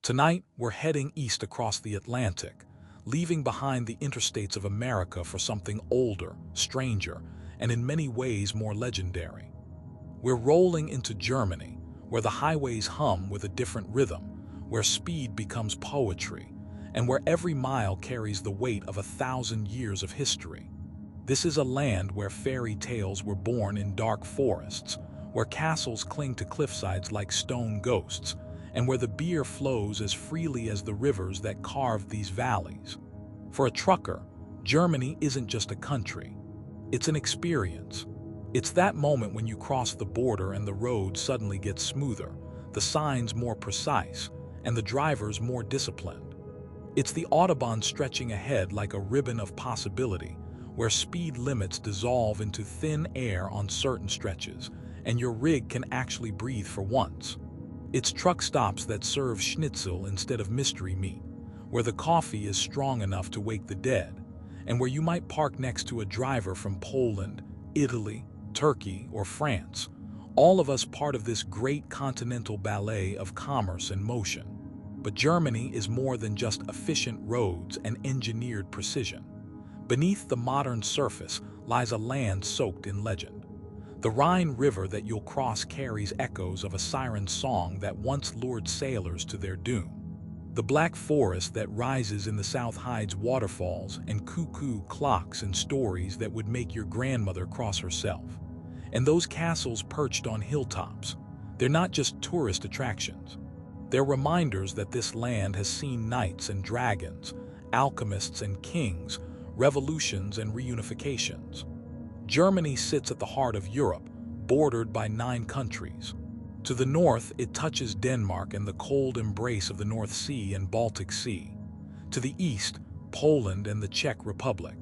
Tonight, we're heading east across the Atlantic, leaving behind the interstates of America for something older, stranger, and in many ways more legendary. We're rolling into Germany, where the highways hum with a different rhythm, where speed becomes poetry, and where every mile carries the weight of 1,000 years of history. This is a land where fairy tales were born in dark forests, where castles cling to cliffsides like stone ghosts, and where the beer flows as freely as the rivers that carved these valleys. For a trucker, Germany isn't just a country. It's an experience. It's that moment when you cross the border and the road suddenly gets smoother, the signs more precise, and the drivers more disciplined. It's the Autobahn stretching ahead like a ribbon of possibility, where speed limits dissolve into thin air on certain stretches, and your rig can actually breathe for once. It's truck stops that serve schnitzel instead of mystery meat, where the coffee is strong enough to wake the dead, and where you might park next to a driver from Poland, Italy, Turkey, or France, all of us part of this great continental ballet of commerce and motion. But Germany is more than just efficient roads and engineered precision. Beneath the modern surface lies a land soaked in legend. The Rhine River that you'll cross carries echoes of a siren song that once lured sailors to their doom. The Black Forest that rises in the south hides waterfalls and cuckoo clocks and stories that would make your grandmother cross herself. And those castles perched on hilltops, they're not just tourist attractions. They're reminders that this land has seen knights and dragons, alchemists and kings, revolutions and reunifications. Germany sits at the heart of Europe, bordered by 9 countries. To the north, it touches Denmark and the cold embrace of the North Sea and Baltic Sea. To the east, Poland and the Czech Republic.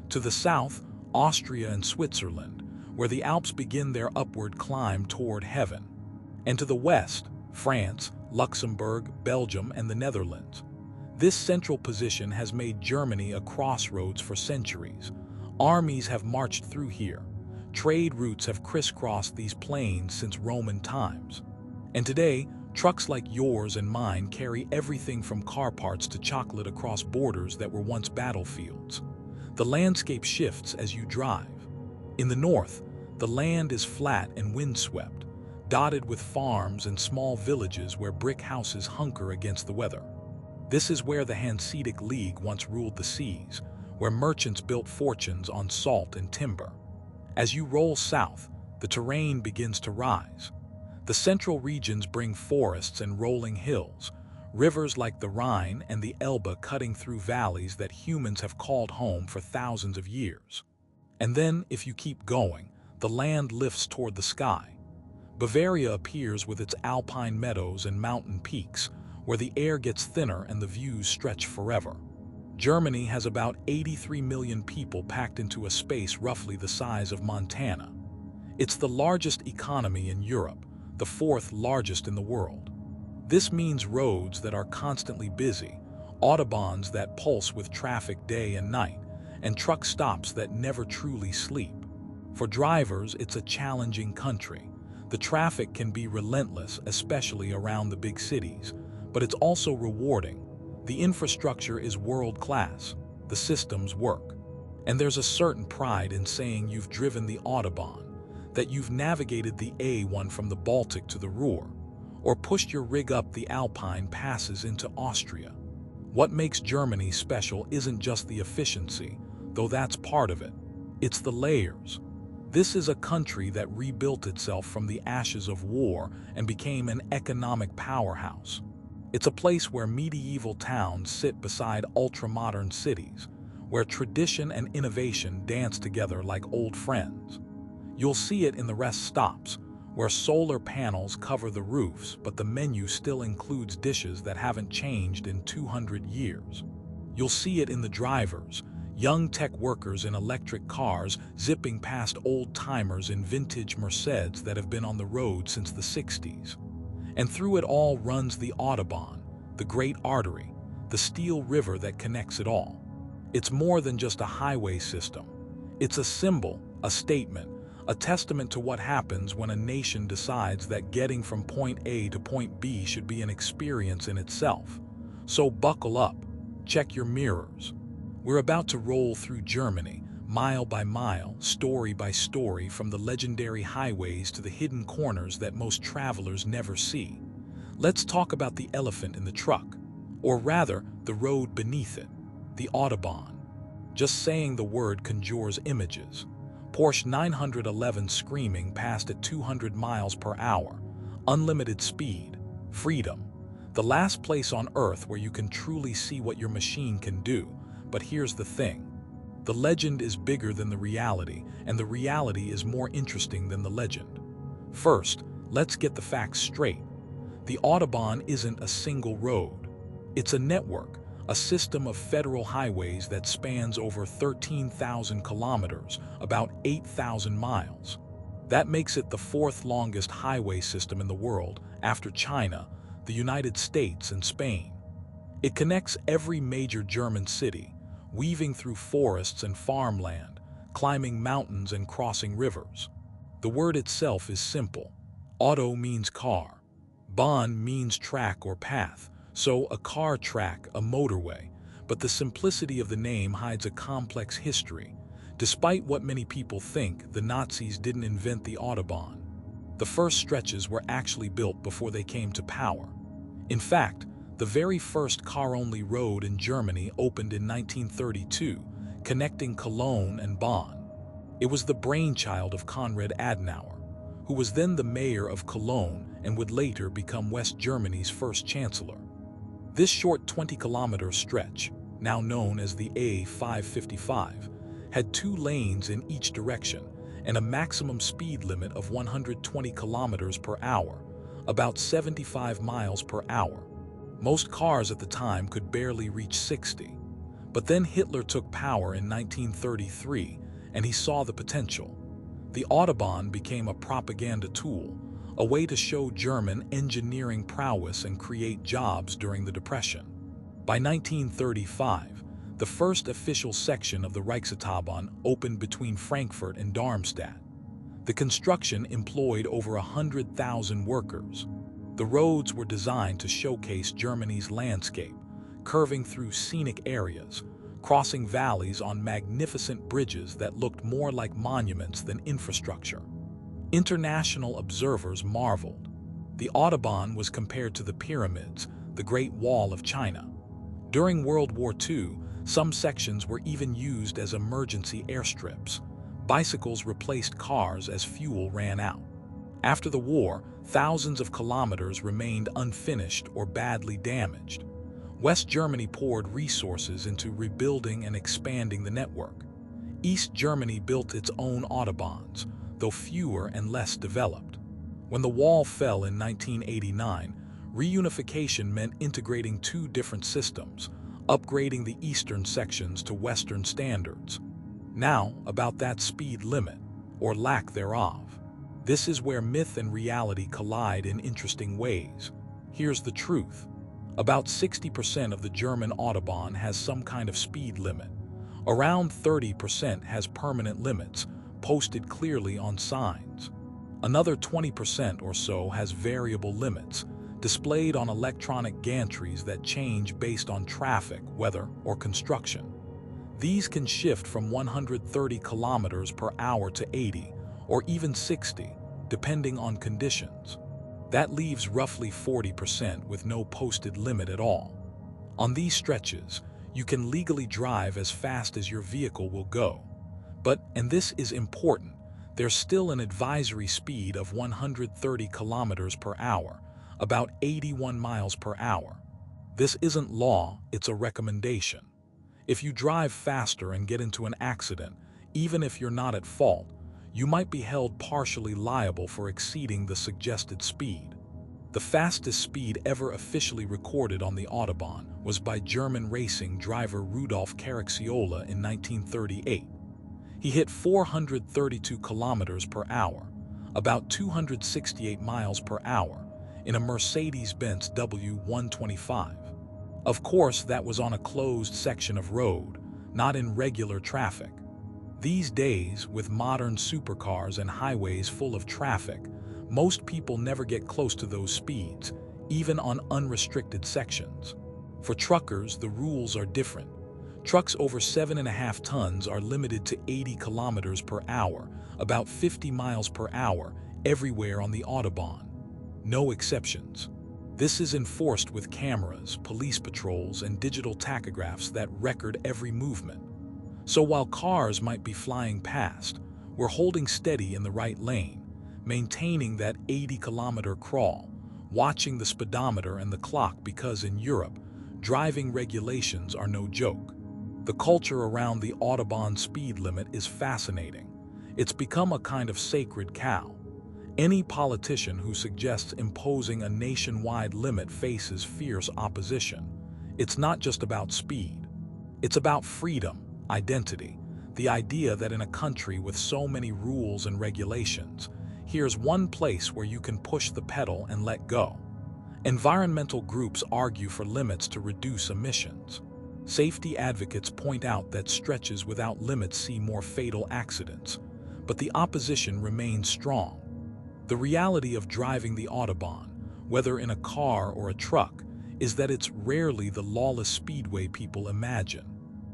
To the south, Austria and Switzerland, where the Alps begin their upward climb toward heaven. And to the west, France, Luxembourg, Belgium, and the Netherlands. This central position has made Germany a crossroads for centuries. Armies have marched through here. Trade routes have crisscrossed these plains since Roman times. And today, trucks like yours and mine carry everything from car parts to chocolate across borders that were once battlefields. The landscape shifts as you drive. In the north, the land is flat and windswept, dotted with farms and small villages where brick houses hunker against the weather. This is where the Hanseatic League once ruled the seas, where merchants built fortunes on salt and timber. As you roll south, the terrain begins to rise. The central regions bring forests and rolling hills, rivers like the Rhine and the Elbe cutting through valleys that humans have called home for thousands of years. And then, if you keep going, the land lifts toward the sky. Bavaria appears with its alpine meadows and mountain peaks, where the air gets thinner and the views stretch forever. Germany has about 83 million people packed into a space roughly the size of Montana. It's the largest economy in Europe, the 4th largest in the world. This means roads that are constantly busy, autobahns that pulse with traffic day and night, and truck stops that never truly sleep. For drivers, it's a challenging country. The traffic can be relentless, especially around the big cities, but it's also rewarding. The infrastructure is world-class, the systems work. And there's a certain pride in saying you've driven the Autobahn, that you've navigated the A1 from the Baltic to the Ruhr, or pushed your rig up the Alpine passes into Austria. What makes Germany special isn't just the efficiency, though that's part of it. It's the layers. This is a country that rebuilt itself from the ashes of war and became an economic powerhouse. It's a place where medieval towns sit beside ultra-modern cities, where tradition and innovation dance together like old friends. You'll see it in the rest stops, where solar panels cover the roofs, but the menu still includes dishes that haven't changed in 200 years. You'll see it in the drivers, young tech workers in electric cars zipping past old-timers in vintage Mercedes that have been on the road since the 60s. And through it all runs the Autobahn, the great artery, the steel river that connects it all. It's more than just a highway system. It's a symbol, a statement, a testament to what happens when a nation decides that getting from point A to point B should be an experience in itself. So buckle up, check your mirrors. We're about to roll through Germany, mile by mile, story by story, from the legendary highways to the hidden corners that most travelers never see. Let's talk about the elephant in the truck, or rather, the road beneath it, the Autobahn. Just saying the word conjures images. Porsche 911 screaming past at 200 miles per hour, unlimited speed, freedom. The last place on earth where you can truly see what your machine can do. But here's the thing. The legend is bigger than the reality, and the reality is more interesting than the legend. First, let's get the facts straight. The Autobahn isn't a single road. It's a network, a system of federal highways that spans over 13,000 kilometers, about 8,000 miles. That makes it the fourth longest highway system in the world, after China, the United States, and Spain. It connects every major German city, weaving through forests and farmland, climbing mountains and crossing rivers. The word itself is simple. Auto means car. Bahn means track or path, so a car track, a motorway. But the simplicity of the name hides a complex history. Despite what many people think, the Nazis didn't invent the Autobahn. The first stretches were actually built before they came to power. In fact, the very first car-only road in Germany opened in 1932, connecting Cologne and Bonn. It was the brainchild of Konrad Adenauer, who was then the mayor of Cologne and would later become West Germany's first chancellor. This short 20-kilometer stretch, now known as the A555, had 2 lanes in each direction and a maximum speed limit of 120 kilometers per hour, about 75 miles per hour. Most cars at the time could barely reach 60. But then Hitler took power in 1933, and he saw the potential. The Autobahn became a propaganda tool, a way to show German engineering prowess and create jobs during the Depression. By 1935, the first official section of the Autobahn opened between Frankfurt and Darmstadt. The construction employed over 100,000 workers. The roads were designed to showcase Germany's landscape, curving through scenic areas, crossing valleys on magnificent bridges that looked more like monuments than infrastructure. International observers marveled. The Autobahn was compared to the pyramids, the Great Wall of China. During World War II, some sections were even used as emergency airstrips. Bicycles replaced cars as fuel ran out. After the war, thousands of kilometers remained unfinished or badly damaged. West Germany poured resources into rebuilding and expanding the network. East Germany built its own Autobahns, though fewer and less developed. When the wall fell in 1989, reunification meant integrating 2 different systems, upgrading the eastern sections to Western standards. Now, about that speed limit, or lack thereof. This is where myth and reality collide in interesting ways. Here's the truth. About 60% of the German Autobahn has some kind of speed limit. Around 30% has permanent limits, posted clearly on signs. Another 20% or so has variable limits, displayed on electronic gantries that change based on traffic, weather, or construction. These can shift from 130 kilometers per hour to 80, or even 60, depending on conditions. That leaves roughly 40% with no posted limit at all. On these stretches, you can legally drive as fast as your vehicle will go. But, and this is important, there's still an advisory speed of 130 kilometers per hour, about 81 miles per hour. This isn't law, it's a recommendation. If you drive faster and get into an accident, even if you're not at fault, you might be held partially liable for exceeding the suggested speed. The fastest speed ever officially recorded on the Autobahn was by German racing driver Rudolf Caracciola in 1938. He hit 432 kilometers per hour, about 268 miles per hour, in a Mercedes-Benz W125. Of course, that was on a closed section of road, not in regular traffic. These days, with modern supercars and highways full of traffic, most people never get close to those speeds, even on unrestricted sections. For truckers, the rules are different. Trucks over 7.5 tons are limited to 80 kilometers per hour, about 50 miles per hour, everywhere on the Autobahn. No exceptions. This is enforced with cameras, police patrols, and digital tachographs that record every movement. So while cars might be flying past, we're holding steady in the right lane, maintaining that 80-kilometer crawl, watching the speedometer and the clock because in Europe, driving regulations are no joke. The culture around the Autobahn speed limit is fascinating. It's become a kind of sacred cow. Any politician who suggests imposing a nationwide limit faces fierce opposition. It's not just about speed. It's about freedom, identity, the idea that in a country with so many rules and regulations, here's one place where you can push the pedal and let go. Environmental groups argue for limits to reduce emissions. Safety advocates point out that stretches without limits see more fatal accidents, but the opposition remains strong. The reality of driving the Autobahn, whether in a car or a truck, is that it's rarely the lawless speedway people imagine.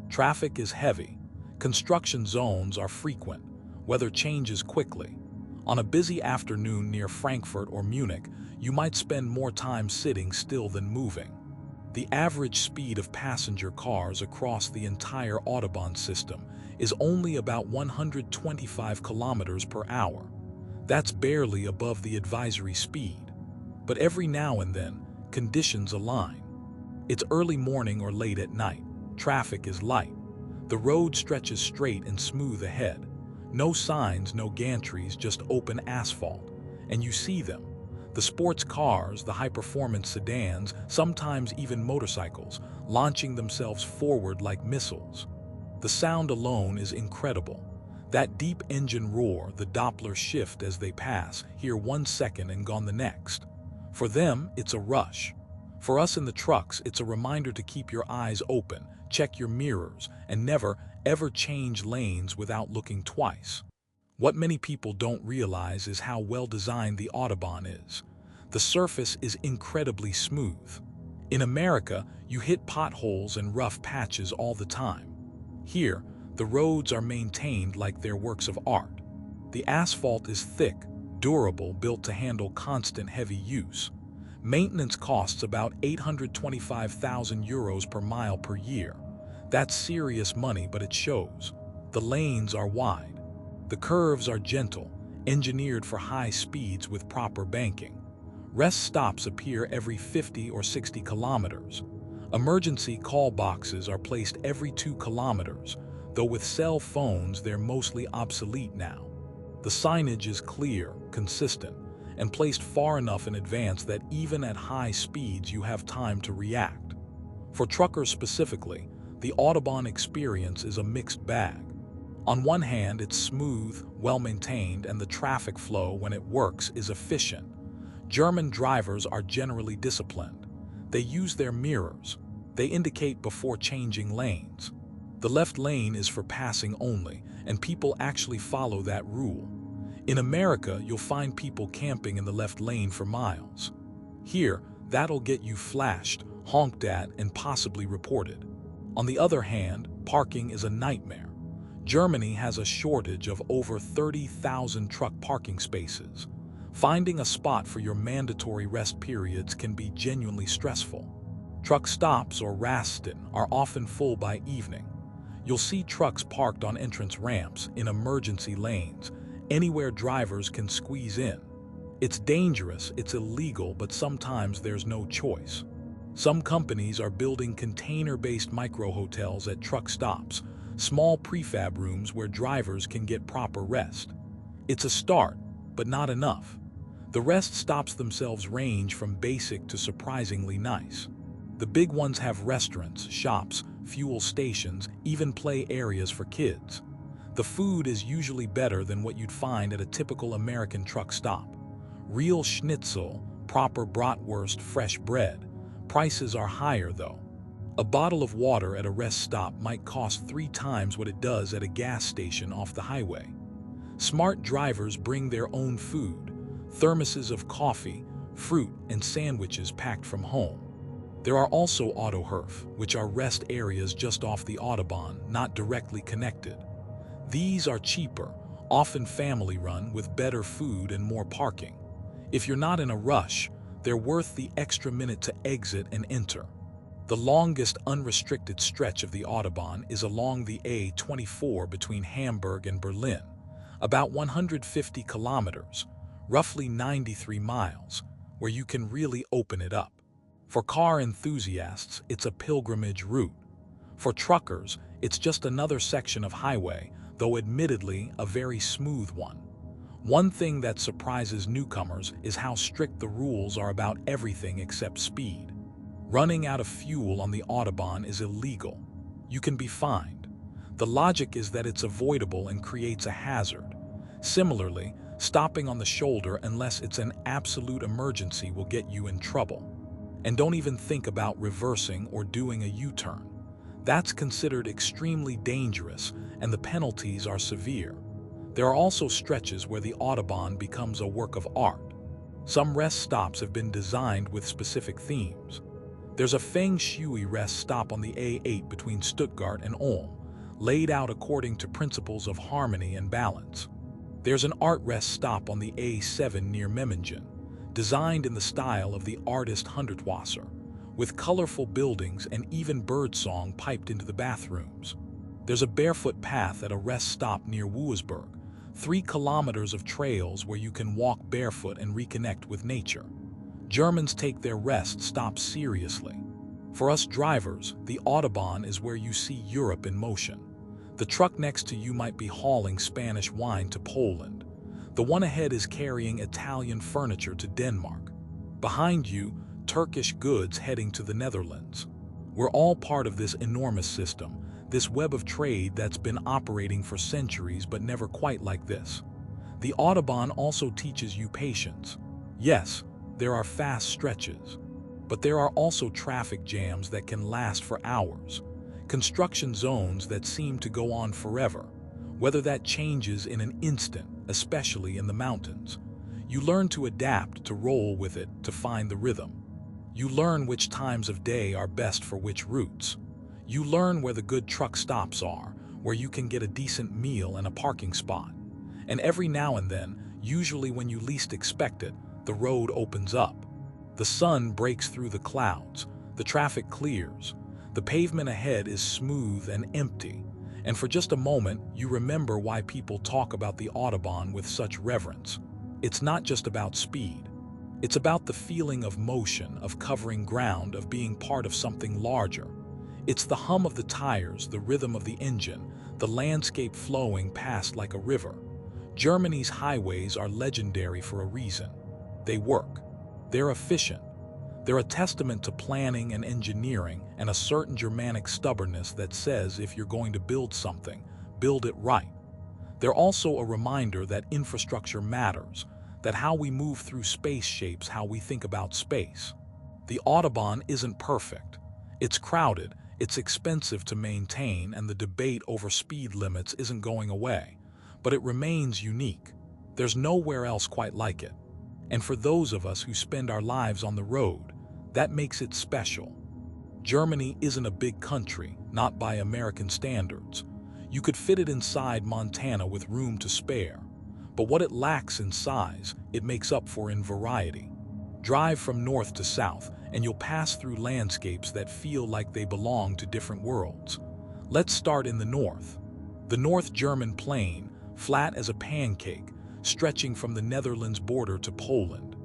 Traffic is heavy, construction zones are frequent, weather changes quickly. On a busy afternoon near Frankfurt or Munich, you might spend more time sitting still than moving. The average speed of passenger cars across the entire Autobahn system is only about 125 kilometers per hour. That's barely above the advisory speed. But every now and then, conditions align. It's early morning or late at night. Traffic is light. The road stretches straight and smooth ahead. No signs, no gantries, just open asphalt. And you see them. The sports cars, the high-performance sedans, sometimes even motorcycles, launching themselves forward like missiles. The sound alone is incredible. That deep engine roar, the Doppler shift as they pass, here 1 second and gone the next. For them, it's a rush. For us in the trucks, it's a reminder to keep your eyes open, check your mirrors, and never, ever change lanes without looking twice. What many people don't realize is how well designed the Autobahn is. The surface is incredibly smooth. In America, you hit potholes and rough patches all the time. Here, the roads are maintained like they're works of art. The asphalt is thick, durable, built to handle constant heavy use. Maintenance costs about 825,000 euros per mile per year. That's serious money, but it shows. The lanes are wide. The curves are gentle, engineered for high speeds with proper banking. Rest stops appear every 50 or 60 kilometers. Emergency call boxes are placed every 2 kilometers, though with cell phones they're mostly obsolete now. The signage is clear, consistent, and placed far enough in advance that even at high speeds you have time to react. For truckers specifically, the Autobahn experience is a mixed bag. On one hand, it's smooth, well-maintained, and the traffic flow, when it works, is efficient. German drivers are generally disciplined. They use their mirrors. They indicate before changing lanes. The left lane is for passing only, and people actually follow that rule. In America, you'll find people camping in the left lane for miles. Here, that'll get you flashed, honked at, and possibly reported. On the other hand, parking is a nightmare. Germany has a shortage of over 30,000 truck parking spaces. Finding a spot for your mandatory rest periods can be genuinely stressful. Truck stops, or Rasten, are often full by evening. You'll see trucks parked on entrance ramps, in emergency lanes, anywhere drivers can squeeze in. It's dangerous, it's illegal, but sometimes there's no choice. Some companies are building container-based micro-hotels at truck stops, small prefab rooms where drivers can get proper rest. It's a start, but not enough. The rest stops themselves range from basic to surprisingly nice. The big ones have restaurants, shops, fuel stations, even play areas for kids. The food is usually better than what you'd find at a typical American truck stop. Real schnitzel, proper bratwurst, fresh bread. Prices are higher though. A bottle of water at a rest stop might cost 3 times what it does at a gas station off the highway. Smart drivers bring their own food, thermoses of coffee, fruit, and sandwiches packed from home. There are also Autohof, which are rest areas just off the Autobahn, not directly connected. These are cheaper, often family-run with better food and more parking. If you're not in a rush, they're worth the extra minute to exit and enter. The longest unrestricted stretch of the Autobahn is along the A24 between Hamburg and Berlin, about 150 kilometers, roughly 93 miles, where you can really open it up. For car enthusiasts, it's a pilgrimage route. For truckers, it's just another section of highway, though admittedly a very smooth one. One thing that surprises newcomers is how strict the rules are about everything except speed. Running out of fuel on the Autobahn is illegal. You can be fined. The logic is that it's avoidable and creates a hazard. Similarly, stopping on the shoulder unless it's an absolute emergency will get you in trouble. And don't even think about reversing or doing a U-turn. That's considered extremely dangerous, and the penalties are severe. There are also stretches where the Autobahn becomes a work of art. Some rest stops have been designed with specific themes. There's a Feng Shui rest stop on the A8 between Stuttgart and Ulm, laid out according to principles of harmony and balance. There's an art rest stop on the A7 near Memmingen, designed in the style of the artist Hundertwasser, with colorful buildings and even birdsong piped into the bathrooms. There's a barefoot path at a rest stop near Wurzburg, 3 kilometers of trails where you can walk barefoot and reconnect with nature. Germans take their rest stops seriously. For us drivers, the Autobahn is where you see Europe in motion. The truck next to you might be hauling Spanish wine to Poland. The one ahead is carrying Italian furniture to Denmark. Behind you, Turkish goods heading to the Netherlands. We're all part of this enormous system, this web of trade that's been operating for centuries but never quite like this. The Autobahn also teaches you patience. Yes, there are fast stretches, but there are also traffic jams that can last for hours, construction zones that seem to go on forever, whether that changes in an instant, especially in the mountains. You learn to adapt, to roll with it, to find the rhythm. You learn which times of day are best for which routes. You learn where the good truck stops are, where you can get a decent meal and a parking spot. And every now and then, usually when you least expect it, the road opens up. The sun breaks through the clouds, the traffic clears, the pavement ahead is smooth and empty, and for just a moment you remember why people talk about the Autobahn with such reverence. It's not just about speed. It's about the feeling of motion, of covering ground, of being part of something larger. It's the hum of the tires, the rhythm of the engine, the landscape flowing past like a river. Germany's highways are legendary for a reason. They work. They're efficient. They're a testament to planning and engineering and a certain Germanic stubbornness that says if you're going to build something, build it right. They're also a reminder that infrastructure matters, that how we move through space shapes how we think about space. The Autobahn isn't perfect. It's crowded, it's expensive to maintain, and the debate over speed limits isn't going away. But it remains unique. There's nowhere else quite like it. And for those of us who spend our lives on the road, that makes it special. Germany isn't a big country, not by American standards. You could fit it inside Montana with room to spare. But what it lacks in size, it makes up for in variety. Drive from north to south, and you'll pass through landscapes that feel like they belong to different worlds. Let's start in the north. The North German plain, flat as a pancake, stretching from the Netherlands border to Poland.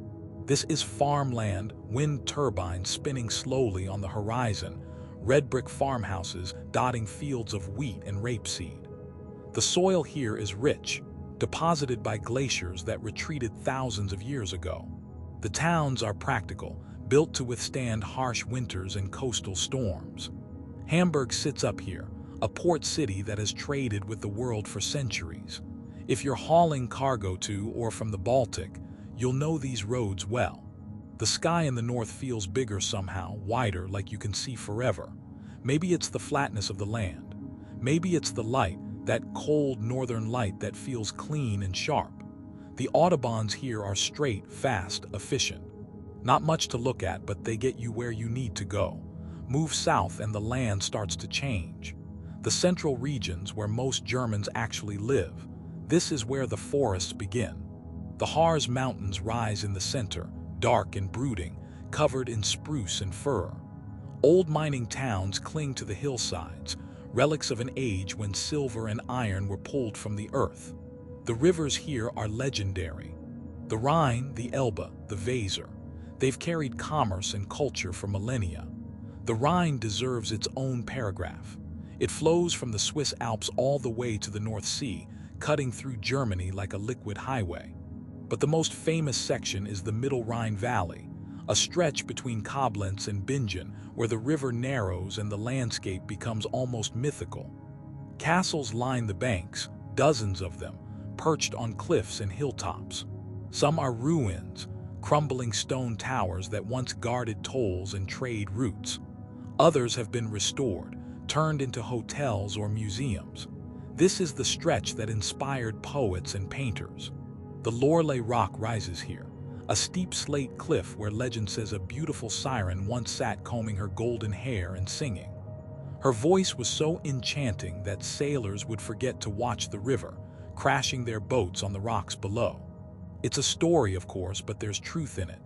This is farmland, wind turbines spinning slowly on the horizon, red brick farmhouses dotting fields of wheat and rapeseed. The soil here is rich, deposited by glaciers that retreated thousands of years ago. The towns are practical, built to withstand harsh winters and coastal storms. Hamburg sits up here, a port city that has traded with the world for centuries. If you're hauling cargo to or from the Baltic, you'll know these roads well. The sky in the north feels bigger somehow, wider, like you can see forever. Maybe it's the flatness of the land. Maybe it's the light, that cold northern light that feels clean and sharp. The Autobahns here are straight, fast, efficient. Not much to look at, but they get you where you need to go. Move south and the land starts to change. The central regions where most Germans actually live. This is where the forests begin. The Harz Mountains rise in the center, dark and brooding, covered in spruce and fir. Old mining towns cling to the hillsides, relics of an age when silver and iron were pulled from the earth. The rivers here are legendary. The Rhine, the Elbe, the Weser. They've carried commerce and culture for millennia. The Rhine deserves its own paragraph. It flows from the Swiss Alps all the way to the North Sea, cutting through Germany like a liquid highway. But the most famous section is the Middle Rhine Valley, a stretch between Koblenz and Bingen where the river narrows and the landscape becomes almost mythical. Castles line the banks, dozens of them, perched on cliffs and hilltops. Some are ruins, crumbling stone towers that once guarded tolls and trade routes. Others have been restored, turned into hotels or museums. This is the stretch that inspired poets and painters. The Lorelei rock rises here, a steep slate cliff where legend says a beautiful siren once sat combing her golden hair and singing. Her voice was so enchanting that sailors would forget to watch the river, crashing their boats on the rocks below. It's a story, of course, but there's truth in it.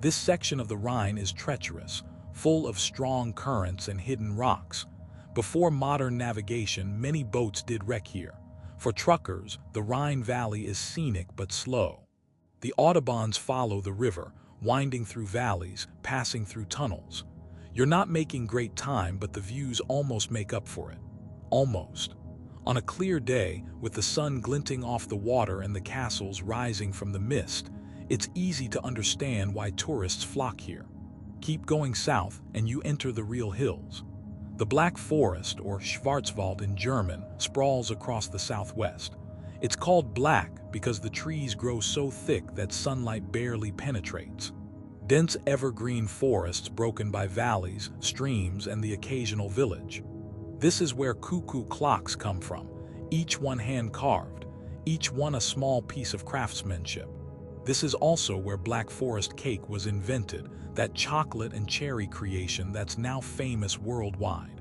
This section of the Rhine is treacherous, full of strong currents and hidden rocks. Before modern navigation, many boats did wreck here. For truckers, the Rhine Valley is scenic but slow. The Autobahns follow the river, winding through valleys, passing through tunnels. You're not making great time, but the views almost make up for it. Almost. On a clear day, with the sun glinting off the water and the castles rising from the mist, it's easy to understand why tourists flock here. Keep going south and you enter the real hills. The Black Forest, or Schwarzwald in German, sprawls across the southwest. It's called black because the trees grow so thick that sunlight barely penetrates. Dense evergreen forests broken by valleys, streams, and the occasional village. This is where cuckoo clocks come from, each one hand-carved, each one a small piece of craftsmanship. This is also where Black Forest cake was invented, that chocolate and cherry creation that's now famous worldwide.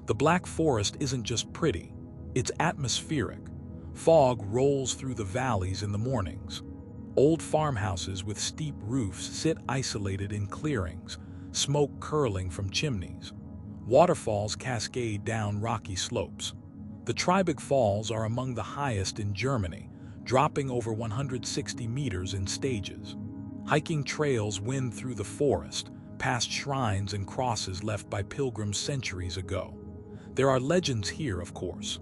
The Black Forest isn't just pretty, it's atmospheric. Fog rolls through the valleys in the mornings. Old farmhouses with steep roofs sit isolated in clearings, smoke curling from chimneys. Waterfalls cascade down rocky slopes. The Triebig Falls are among the highest in Germany, dropping over 160 meters in stages. Hiking trails wind through the forest, past shrines and crosses left by pilgrims centuries ago. There are legends here, of course.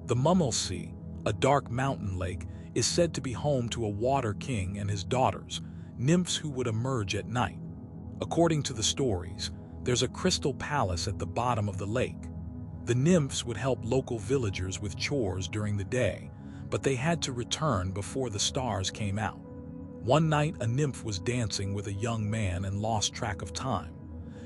The Mummelsee, a dark mountain lake, is said to be home to a water king and his daughters, nymphs who would emerge at night. According to the stories, there's a crystal palace at the bottom of the lake. The nymphs would help local villagers with chores during the day, but they had to return before the stars came out. One night, a nymph was dancing with a young man and lost track of time.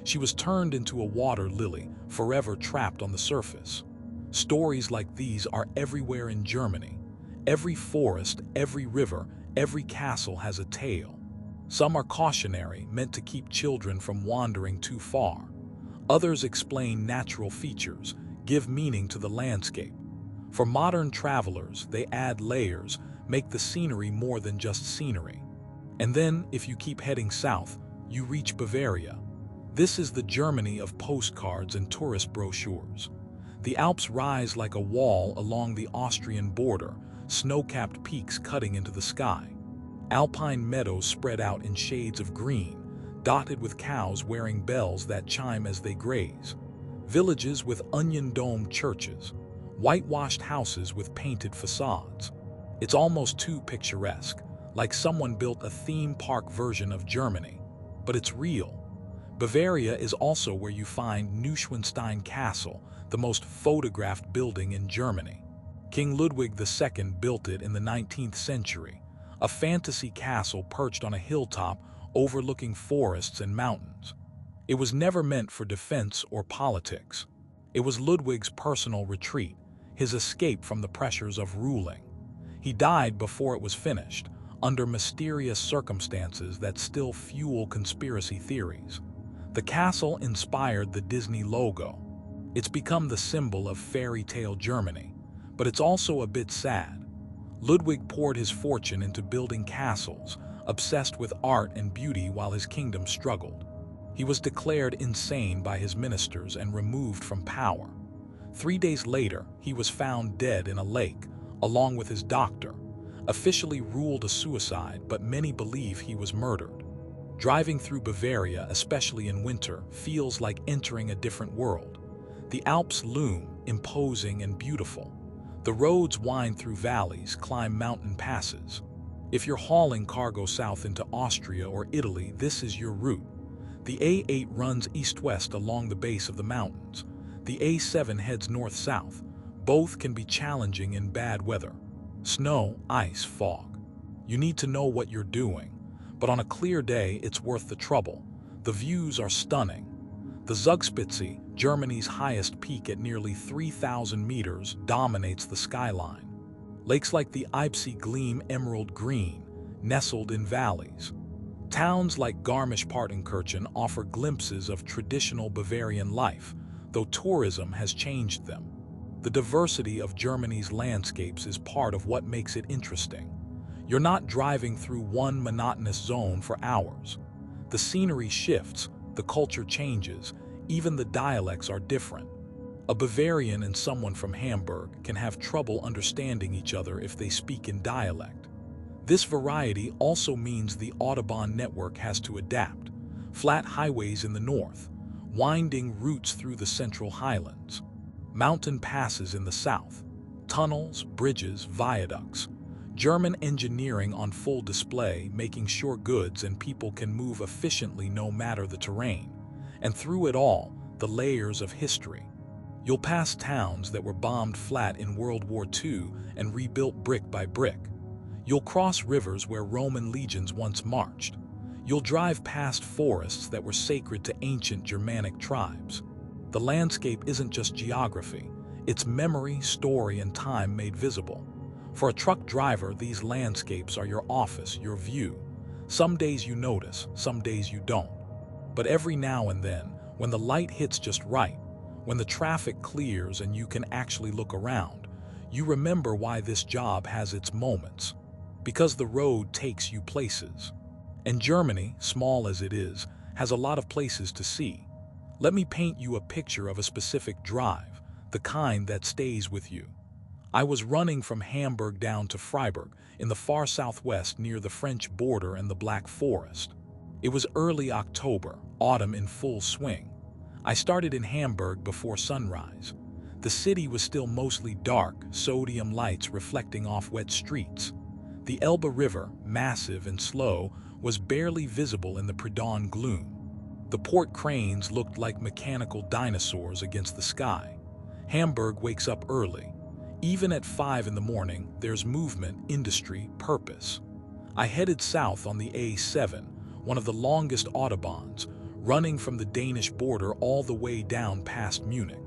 She was turned into a water lily, forever trapped on the surface. Stories like these are everywhere in Germany. Every forest, every river, every castle has a tale. Some are cautionary, meant to keep children from wandering too far. Others explain natural features, give meaning to the landscape. For modern travelers, they add layers, make the scenery more than just scenery. And then, if you keep heading south, you reach Bavaria. This is the Germany of postcards and tourist brochures. The Alps rise like a wall along the Austrian border, snow-capped peaks cutting into the sky. Alpine meadows spread out in shades of green, dotted with cows wearing bells that chime as they graze. Villages with onion-domed churches, whitewashed houses with painted facades. It's almost too picturesque, like someone built a theme park version of Germany. But it's real. Bavaria is also where you find Neuschwanstein Castle, the most photographed building in Germany. King Ludwig II built it in the 19th century, a fantasy castle perched on a hilltop overlooking forests and mountains. It was never meant for defense or politics. It was Ludwig's personal retreat, his escape from the pressures of ruling. He died before it was finished, under mysterious circumstances that still fuel conspiracy theories. The castle inspired the Disney logo. It's become the symbol of fairy tale Germany, but it's also a bit sad. Ludwig poured his fortune into building castles, obsessed with art and beauty while his kingdom struggled. He was declared insane by his ministers and removed from power. 3 days later, he was found dead in a lake, along with his doctor, officially ruled a suicide, but many believe he was murdered. Driving through Bavaria, especially in winter, feels like entering a different world. The Alps loom, imposing and beautiful. The roads wind through valleys, climb mountain passes. If you're hauling cargo south into Austria or Italy, this is your route. The A8 runs east-west along the base of the mountains. The A7 heads north-south. Both can be challenging in bad weather. Snow, ice, fog. You need to know what you're doing. But on a clear day, it's worth the trouble. The views are stunning. The Zugspitze, Germany's highest peak at nearly 3,000 meters, dominates the skyline. Lakes like the Eibsee gleam emerald green, nestled in valleys. Towns like Garmisch-Partenkirchen offer glimpses of traditional Bavarian life, though tourism has changed them. The diversity of Germany's landscapes is part of what makes it interesting. You're not driving through one monotonous zone for hours. The scenery shifts, the culture changes, even the dialects are different. A Bavarian and someone from Hamburg can have trouble understanding each other if they speak in dialect. This variety also means the Autobahn network has to adapt. Flat highways in the north, winding routes through the central highlands, mountain passes in the south, tunnels, bridges, viaducts. German engineering on full display, making sure goods and people can move efficiently no matter the terrain. And through it all, the layers of history. You'll pass towns that were bombed flat in World War II and rebuilt brick by brick. You'll cross rivers where Roman legions once marched. You'll drive past forests that were sacred to ancient Germanic tribes. The landscape isn't just geography, it's memory, story, and time made visible. For a truck driver, these landscapes are your office, your view. Some days you notice, some days you don't. But every now and then, when the light hits just right, when the traffic clears and you can actually look around, you remember why this job has its moments. Because the road takes you places. And Germany, small as it is, has a lot of places to see. Let me paint you a picture of a specific drive, the kind that stays with you. I was running from Hamburg down to Freiburg, in the far southwest near the French border and the Black Forest. It was early October, autumn in full swing. I started in Hamburg before sunrise. The city was still mostly dark, sodium lights reflecting off wet streets. The Elbe River, massive and slow, was barely visible in the pre-dawn gloom. The port cranes looked like mechanical dinosaurs against the sky. Hamburg wakes up early. Even at 5 in the morning, there's movement, industry, purpose. I headed south on the A7, one of the longest autobahns, running from the Danish border all the way down past Munich.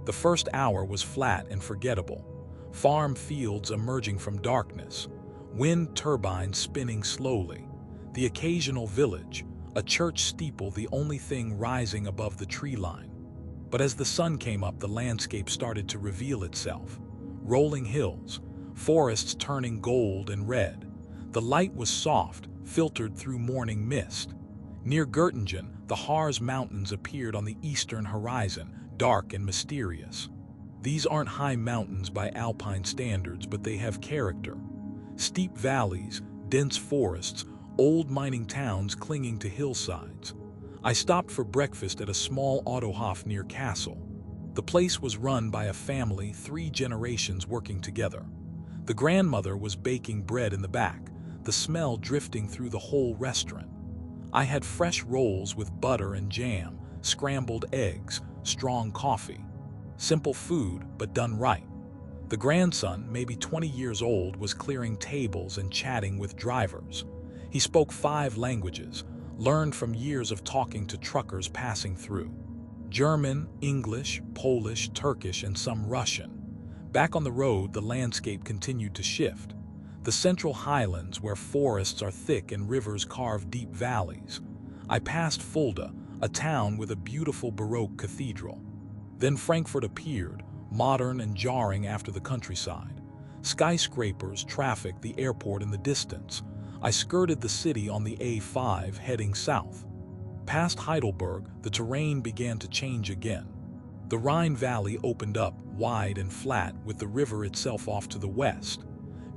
The first hour was flat and forgettable. Farm fields emerging from darkness, wind turbines spinning slowly, the occasional village, a church steeple the only thing rising above the tree line. But as the sun came up, the landscape started to reveal itself. Rolling hills, forests turning gold and red. The light was soft, filtered through morning mist. Near Göttingen, the Harz Mountains appeared on the eastern horizon, dark and mysterious. These aren't high mountains by alpine standards, but they have character. Steep valleys, dense forests, old mining towns clinging to hillsides. I stopped for breakfast at a small Autohof near Kassel. The place was run by a family, 3 generations working together. The grandmother was baking bread in the back, the smell drifting through the whole restaurant. I had fresh rolls with butter and jam, scrambled eggs, strong coffee. Simple food, but done right. The grandson, maybe 20 years old, was clearing tables and chatting with drivers. He spoke 5 languages, learned from years of talking to truckers passing through. German, English, Polish, Turkish, and some Russian. Back on the road, the landscape continued to shift. The central highlands, where forests are thick and rivers carve deep valleys. I passed Fulda, a town with a beautiful Baroque cathedral. Then Frankfurt appeared, modern and jarring after the countryside. Skyscrapers, traffic, the airport in the distance. I skirted the city on the A5, heading south. Past Heidelberg, the terrain began to change again. The Rhine Valley opened up, wide and flat, with the river itself off to the west.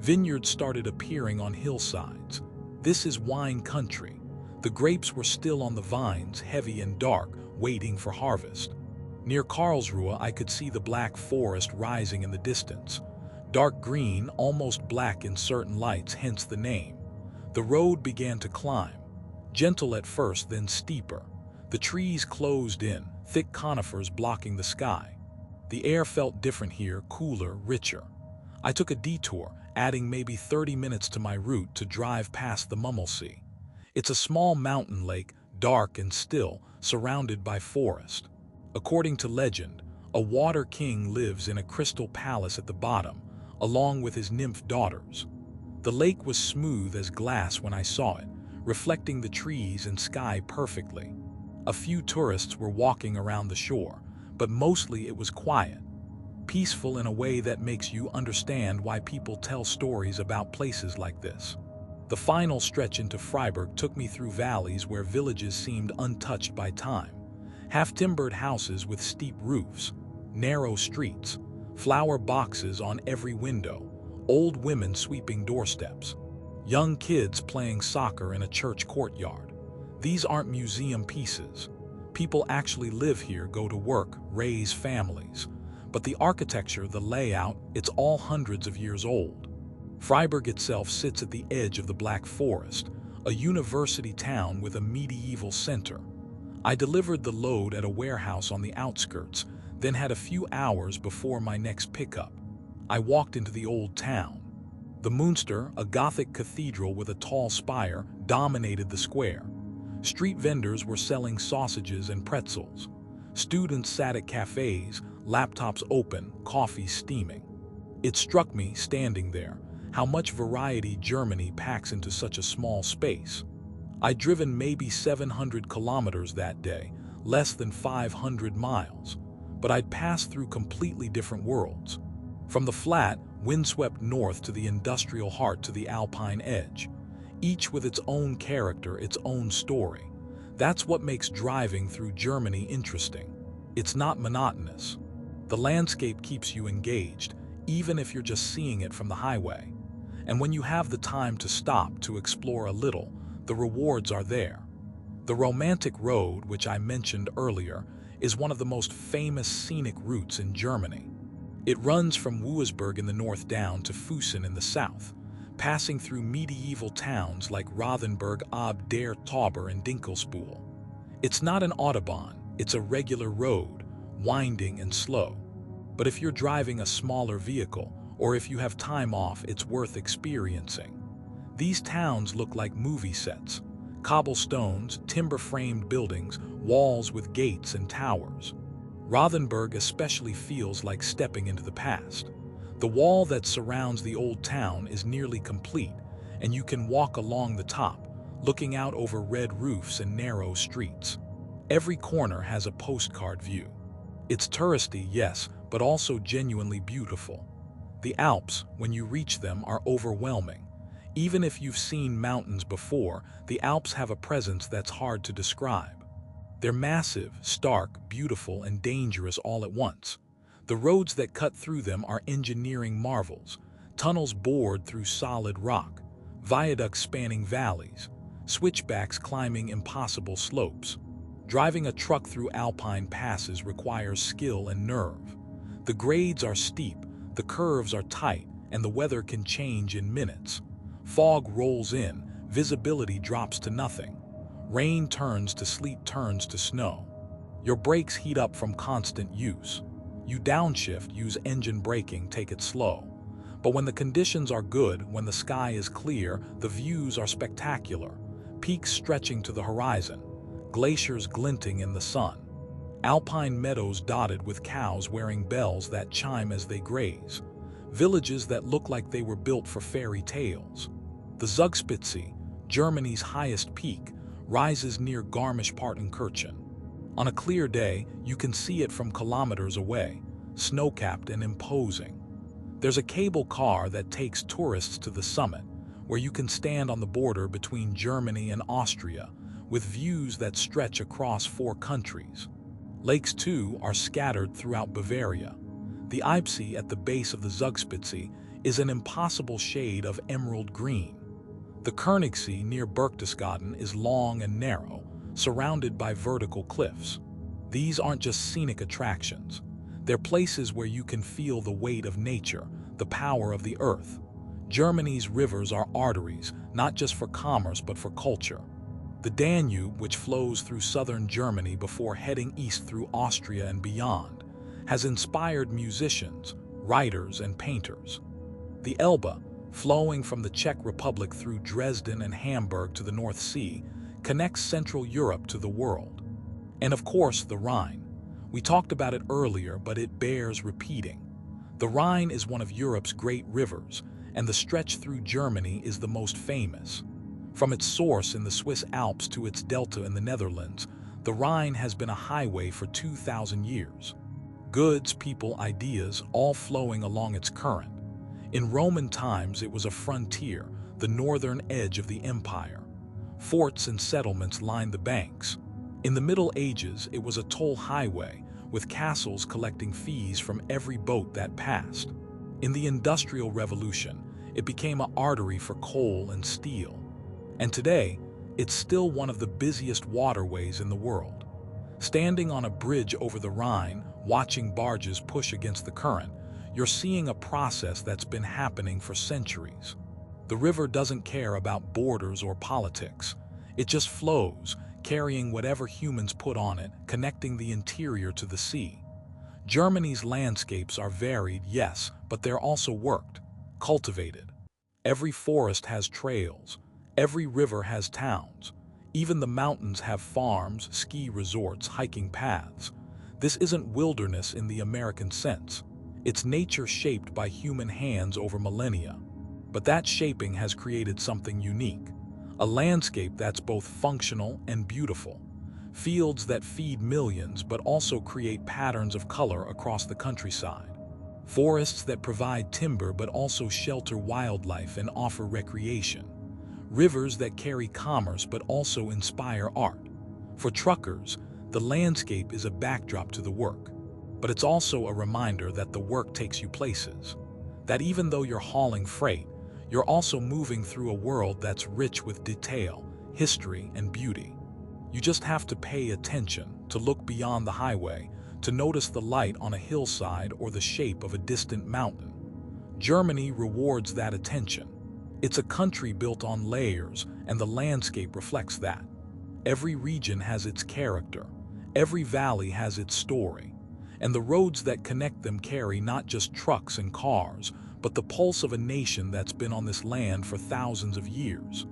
Vineyards started appearing on hillsides. This is wine country. The grapes were still on the vines, heavy and dark, waiting for harvest. Near Karlsruhe, I could see the Black Forest rising in the distance. Dark green, almost black in certain lights, hence the name. The road began to climb. Gentle at first, then steeper. The trees closed in, thick conifers blocking the sky. The air felt different here, cooler, richer. I took a detour, adding maybe 30 minutes to my route to drive past the Mummelsee. It's a small mountain lake, dark and still, surrounded by forest. According to legend, a water king lives in a crystal palace at the bottom, along with his nymph daughters. The lake was smooth as glass when I saw it, reflecting the trees and sky perfectly. A few tourists were walking around the shore, but mostly it was quiet. Peaceful in a way that makes you understand why people tell stories about places like this. The final stretch into Freiburg took me through valleys where villages seemed untouched by time. Half-timbered houses with steep roofs, narrow streets, flower boxes on every window, old women sweeping doorsteps, young kids playing soccer in a church courtyard. These aren't museum pieces. People actually live here, go to work, raise families. But the architecture, the layout, it's all hundreds of years old. Freiburg itself sits at the edge of the Black Forest, a university town with a medieval center. I delivered the load at a warehouse on the outskirts, then had a few hours before my next pickup. I walked into the old town. The Münster, a Gothic cathedral with a tall spire, dominated the square. Street vendors were selling sausages and pretzels. Students sat at cafes, laptops open, coffee steaming. It struck me, standing there, how much variety Germany packs into such a small space. I'd driven maybe 700 kilometers that day, less than 500 miles, but I'd passed through completely different worlds. From the flat, windswept north to the industrial heart to the alpine edge, each with its own character, its own story. That's what makes driving through Germany interesting. It's not monotonous. The landscape keeps you engaged, even if you're just seeing it from the highway. And when you have the time to stop to explore a little, the rewards are there. The romantic road, which I mentioned earlier, is one of the most famous scenic routes in Germany. It runs from Wurzburg in the north down to Füssen in the south, passing through medieval towns like Rothenburg ob der Tauber and Dinkelspool. It's not an Autobahn, it's a regular road, winding and slow. But if you're driving a smaller vehicle, or if you have time off, it's worth experiencing. These towns look like movie sets. Cobblestones, timber-framed buildings, walls with gates and towers. Rothenburg especially feels like stepping into the past. The wall that surrounds the old town is nearly complete, and you can walk along the top, looking out over red roofs and narrow streets. Every corner has a postcard view. It's touristy, yes, but also genuinely beautiful. The Alps, when you reach them, are overwhelming. Even if you've seen mountains before, the Alps have a presence that's hard to describe. They're massive, stark, beautiful, and dangerous all at once. The roads that cut through them are engineering marvels, tunnels bored through solid rock, viaducts spanning valleys, switchbacks climbing impossible slopes. Driving a truck through alpine passes requires skill and nerve. The grades are steep, the curves are tight, and the weather can change in minutes. Fog rolls in, visibility drops to nothing. Rain turns to sleet, turns to snow. Your brakes heat up from constant use. You downshift, use engine braking, take it slow. But when the conditions are good, when the sky is clear, the views are spectacular. Peaks stretching to the horizon, glaciers glinting in the sun. Alpine meadows dotted with cows wearing bells that chime as they graze, villages that look like they were built for fairy tales. The Zugspitze, Germany's highest peak, rises near Garmisch-Partenkirchen. On a clear day, you can see it from kilometers away, snow-capped and imposing. There's a cable car that takes tourists to the summit, where you can stand on the border between Germany and Austria, with views that stretch across 4 countries. Lakes, too, are scattered throughout Bavaria. The Eibsee at the base of the Zugspitze is an impossible shade of emerald green. The Königssee near Berchtesgaden is long and narrow, surrounded by vertical cliffs. These aren't just scenic attractions. They're places where you can feel the weight of nature, the power of the earth. Germany's rivers are arteries, not just for commerce but for culture. The Danube, which flows through southern Germany before heading east through Austria and beyond, has inspired musicians, writers, and painters. The Elbe, flowing from the Czech Republic through Dresden and Hamburg to the North Sea, connects Central Europe to the world. And of course, the Rhine. We talked about it earlier, but it bears repeating. The Rhine is one of Europe's great rivers, and the stretch through Germany is the most famous. From its source in the Swiss Alps to its delta in the Netherlands, the Rhine has been a highway for 2,000 years. Goods, people, ideas, all flowing along its current. In Roman times, it was a frontier, the northern edge of the empire. Forts and settlements lined the banks. In the Middle Ages, it was a toll highway, with castles collecting fees from every boat that passed. In the Industrial Revolution, it became an artery for coal and steel. And today, it's still one of the busiest waterways in the world. Standing on a bridge over the Rhine, watching barges push against the current, you're seeing a process that's been happening for centuries. The river doesn't care about borders or politics. It just flows, carrying whatever humans put on it, connecting the interior to the sea. Germany's landscapes are varied, yes, but they're also worked, cultivated. Every forest has trails. Every river has towns. Even the mountains have farms, ski resorts, hiking paths. This isn't wilderness in the American sense. It's nature shaped by human hands over millennia. But that shaping has created something unique. A landscape that's both functional and beautiful. Fields that feed millions but also create patterns of color across the countryside. Forests that provide timber but also shelter wildlife and offer recreation. Rivers that carry commerce but also inspire art. For truckers, the landscape is a backdrop to the work. But it's also a reminder that the work takes you places. That even though you're hauling freight, you're also moving through a world that's rich with detail, history, and beauty. You just have to pay attention, to look beyond the highway, to notice the light on a hillside or the shape of a distant mountain. Germany rewards that attention. It's a country built on layers, and the landscape reflects that. Every region has its character. Every valley has its story. And the roads that connect them carry not just trucks and cars, but the pulse of a nation that's been on this land for thousands of years.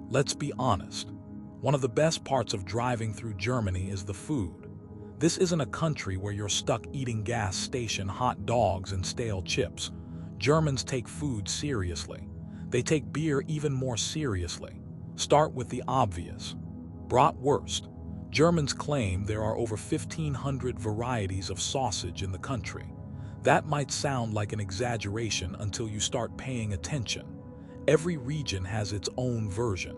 Let's be honest. One of the best parts of driving through Germany is the food. This isn't a country where you're stuck eating gas station hot dogs and stale chips. Germans take food seriously. They take beer even more seriously. Start with the obvious. Bratwurst. Germans claim there are over 1,500 varieties of sausage in the country. That might sound like an exaggeration until you start paying attention. Every region has its own version.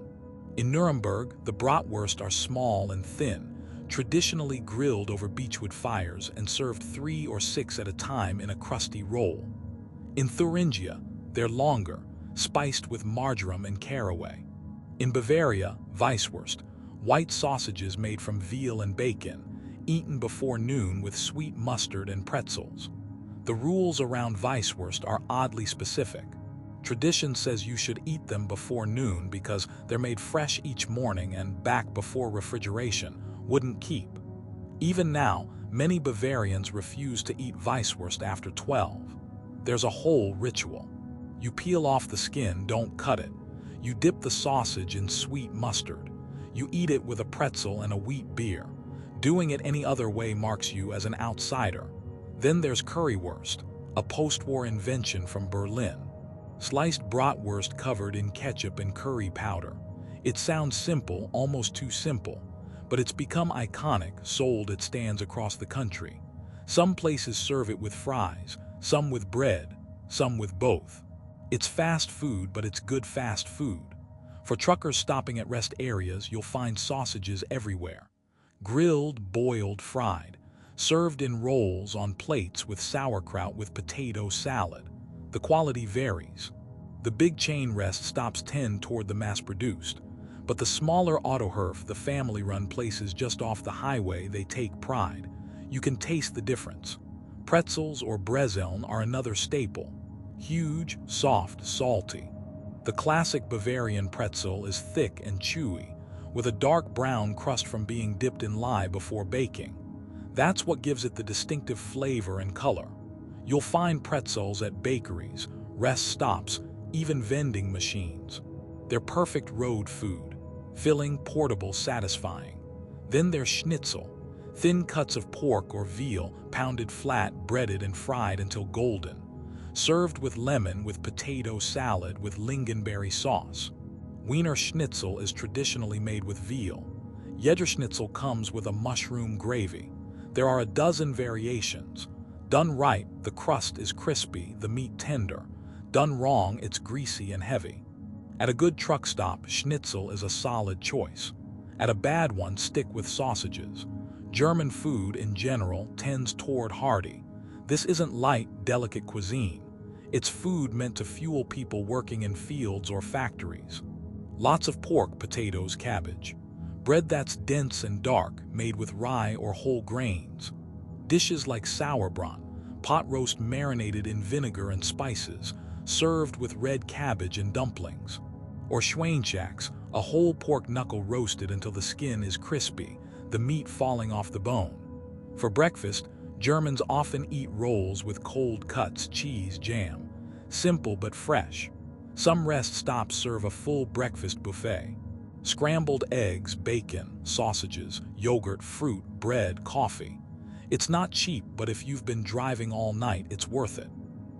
In Nuremberg, the bratwurst are small and thin, traditionally grilled over beechwood fires and served 3 or 6 at a time in a crusty roll. In Thuringia, they're longer, spiced with marjoram and caraway. In Bavaria, Weisswurst, white sausages made from veal and bacon, eaten before noon with sweet mustard and pretzels. The rules around Weisswurst are oddly specific. Tradition says you should eat them before noon because they're made fresh each morning and back before refrigeration wouldn't keep. Even now, many Bavarians refuse to eat Weisswurst after 12. There's a whole ritual. You peel off the skin, don't cut it. You dip the sausage in sweet mustard. You eat it with a pretzel and a wheat beer. Doing it any other way marks you as an outsider. Then there's currywurst, a post-war invention from Berlin. Sliced bratwurst covered in ketchup and curry powder. It sounds simple, almost too simple, but it's become iconic, sold at stands across the country. Some places serve it with fries, some with bread, some with both. It's fast food, but it's good fast food. For truckers stopping at rest areas, you'll find sausages everywhere. Grilled, boiled, fried, served in rolls on plates with sauerkraut with potato salad. The quality varies. The big chain rest stops tend toward the mass-produced, but the smaller Autohof, the family-run places just off the highway, they take pride. You can taste the difference. Pretzels or brezeln are another staple. Huge, soft, salty. The classic Bavarian pretzel is thick and chewy, with a dark brown crust from being dipped in lye before baking. That's what gives it the distinctive flavor and color. You'll find pretzels at bakeries, rest stops, even vending machines. They're perfect road food, filling, portable, satisfying. Then there's schnitzel, thin cuts of pork or veal, pounded flat, breaded and fried until golden. Served with lemon with potato salad with lingonberry sauce. Wiener Schnitzel is traditionally made with veal. Jägerschnitzel comes with a mushroom gravy. There are a dozen variations. Done right, the crust is crispy, the meat tender. Done wrong, it's greasy and heavy. At a good truck stop, schnitzel is a solid choice. At a bad one, stick with sausages. German food in general tends toward hearty. This isn't light, delicate cuisine. It's food meant to fuel people working in fields or factories. Lots of pork, potatoes, cabbage. Bread that's dense and dark, made with rye or whole grains. Dishes like sauerbraten, pot roast marinated in vinegar and spices, served with red cabbage and dumplings. Or schweinschacks, a whole pork knuckle roasted until the skin is crispy, the meat falling off the bone. For breakfast, Germans often eat rolls with cold cuts, cheese, jam. Simple but fresh. Some rest stops serve a full breakfast buffet. Scrambled eggs, bacon, sausages, yogurt, fruit, bread, coffee. It's not cheap, but if you've been driving all night, it's worth it.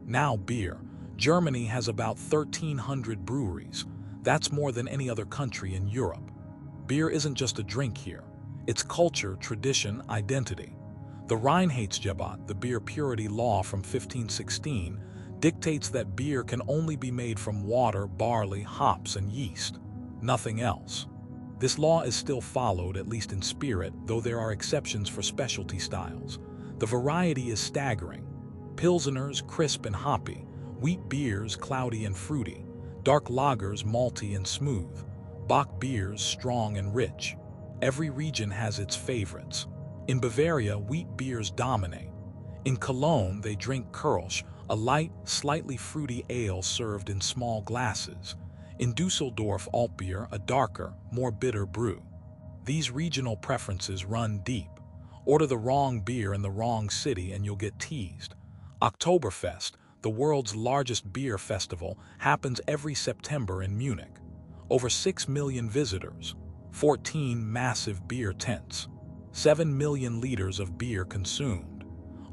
Now beer. Germany has about 1,300 breweries. That's more than any other country in Europe. Beer isn't just a drink here. It's culture, tradition, identity. The Reinheitsgebot, the beer purity law from 1516, dictates that beer can only be made from water, barley, hops, and yeast. Nothing else. This law is still followed, at least in spirit, though there are exceptions for specialty styles. The variety is staggering. Pilseners, crisp and hoppy. Wheat beers, cloudy and fruity. Dark lagers, malty and smooth. Bock beers, strong and rich. Every region has its favorites. In Bavaria, wheat beers dominate. In Cologne, they drink Kölsch, a light, slightly fruity ale served in small glasses. In Dusseldorf, Altbier, a darker, more bitter brew. These regional preferences run deep. Order the wrong beer in the wrong city and you'll get teased. Oktoberfest, the world's largest beer festival, happens every September in Munich. Over 6 million visitors, 14 massive beer tents, 7 million liters of beer consumed.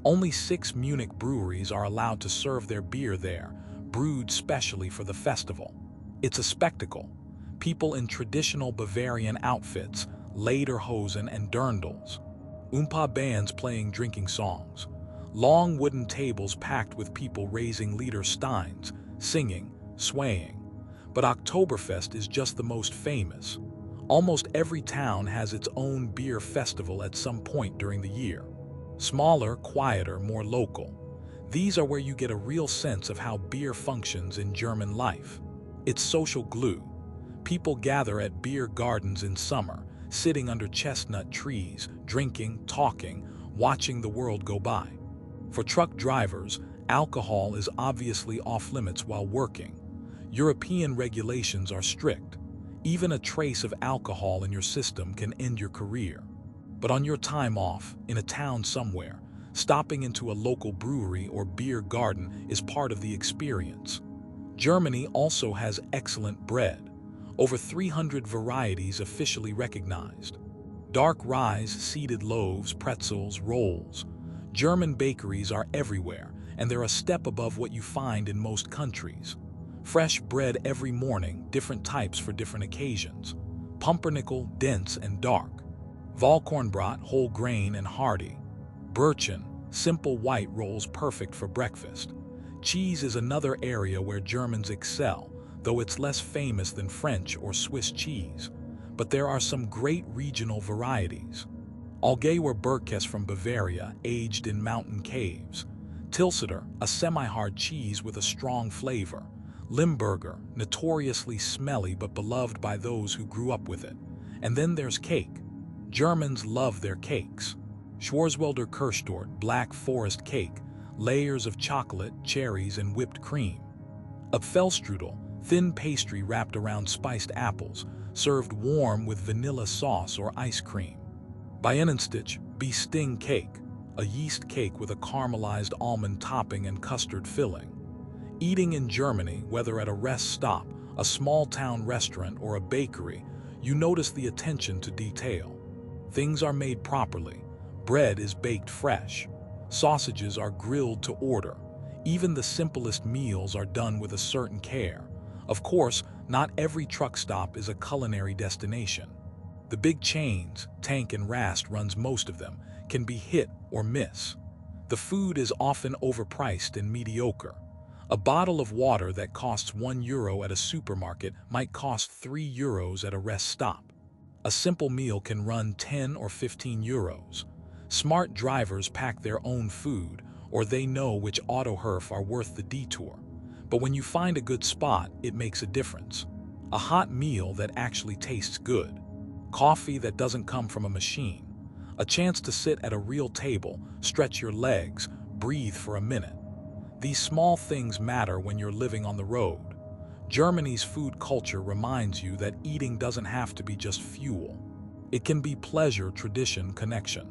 Only 6 Munich breweries are allowed to serve their beer there, brewed specially for the festival. It's a spectacle. People in traditional Bavarian outfits, lederhosen and dirndls. Oompa bands playing drinking songs. Long wooden tables packed with people raising liter steins, singing, swaying. But Oktoberfest is just the most famous. Almost every town has its own beer festival at some point during the year. Smaller, quieter, more local. These are where you get a real sense of how beer functions in German life. It's social glue. People gather at beer gardens in summer, sitting under chestnut trees, drinking, talking, watching the world go by. For truck drivers, alcohol is obviously off-limits while working. European regulations are strict. Even a trace of alcohol in your system can end your career. But on your time off, in a town somewhere, stopping into a local brewery or beer garden is part of the experience. Germany also has excellent bread, over 300 varieties officially recognized. Dark rye, seeded loaves, pretzels, rolls. German bakeries are everywhere, and they're a step above what you find in most countries. Fresh bread every morning, different types for different occasions. Pumpernickel, dense and dark. Vollkornbrot, whole grain and hearty. Brötchen, simple white rolls perfect for breakfast. Cheese is another area where Germans excel, though it's less famous than French or Swiss cheese. But there are some great regional varieties. Allgäuer Bergkäse from Bavaria, aged in mountain caves. Tilsiter, a semi-hard cheese with a strong flavor. Limburger, notoriously smelly but beloved by those who grew up with it. And then there's cake. Germans love their cakes. Schwarzwälder Kirschtorte, black forest cake, layers of chocolate, cherries, and whipped cream. Apfelstrudel, thin pastry wrapped around spiced apples, served warm with vanilla sauce or ice cream. Bienenstich, Biesting cake, a yeast cake with a caramelized almond topping and custard filling. Eating in Germany, whether at a rest stop, a small-town restaurant, or a bakery, you notice the attention to detail. Things are made properly. Bread is baked fresh. Sausages are grilled to order. Even the simplest meals are done with a certain care. Of course, not every truck stop is a culinary destination. The big chains, Tank and Rast runs most of them, can be hit or miss. The food is often overpriced and mediocre. A bottle of water that costs €1 at a supermarket might cost €3 at a rest stop. A simple meal can run 10 or 15 euros. Smart drivers pack their own food, or they know which Autoherf are worth the detour. But when you find a good spot, it makes a difference. A hot meal that actually tastes good. Coffee that doesn't come from a machine. A chance to sit at a real table, stretch your legs, breathe for a minute. These small things matter when you're living on the road. Germany's food culture reminds you that eating doesn't have to be just fuel. It can be pleasure, tradition, connection.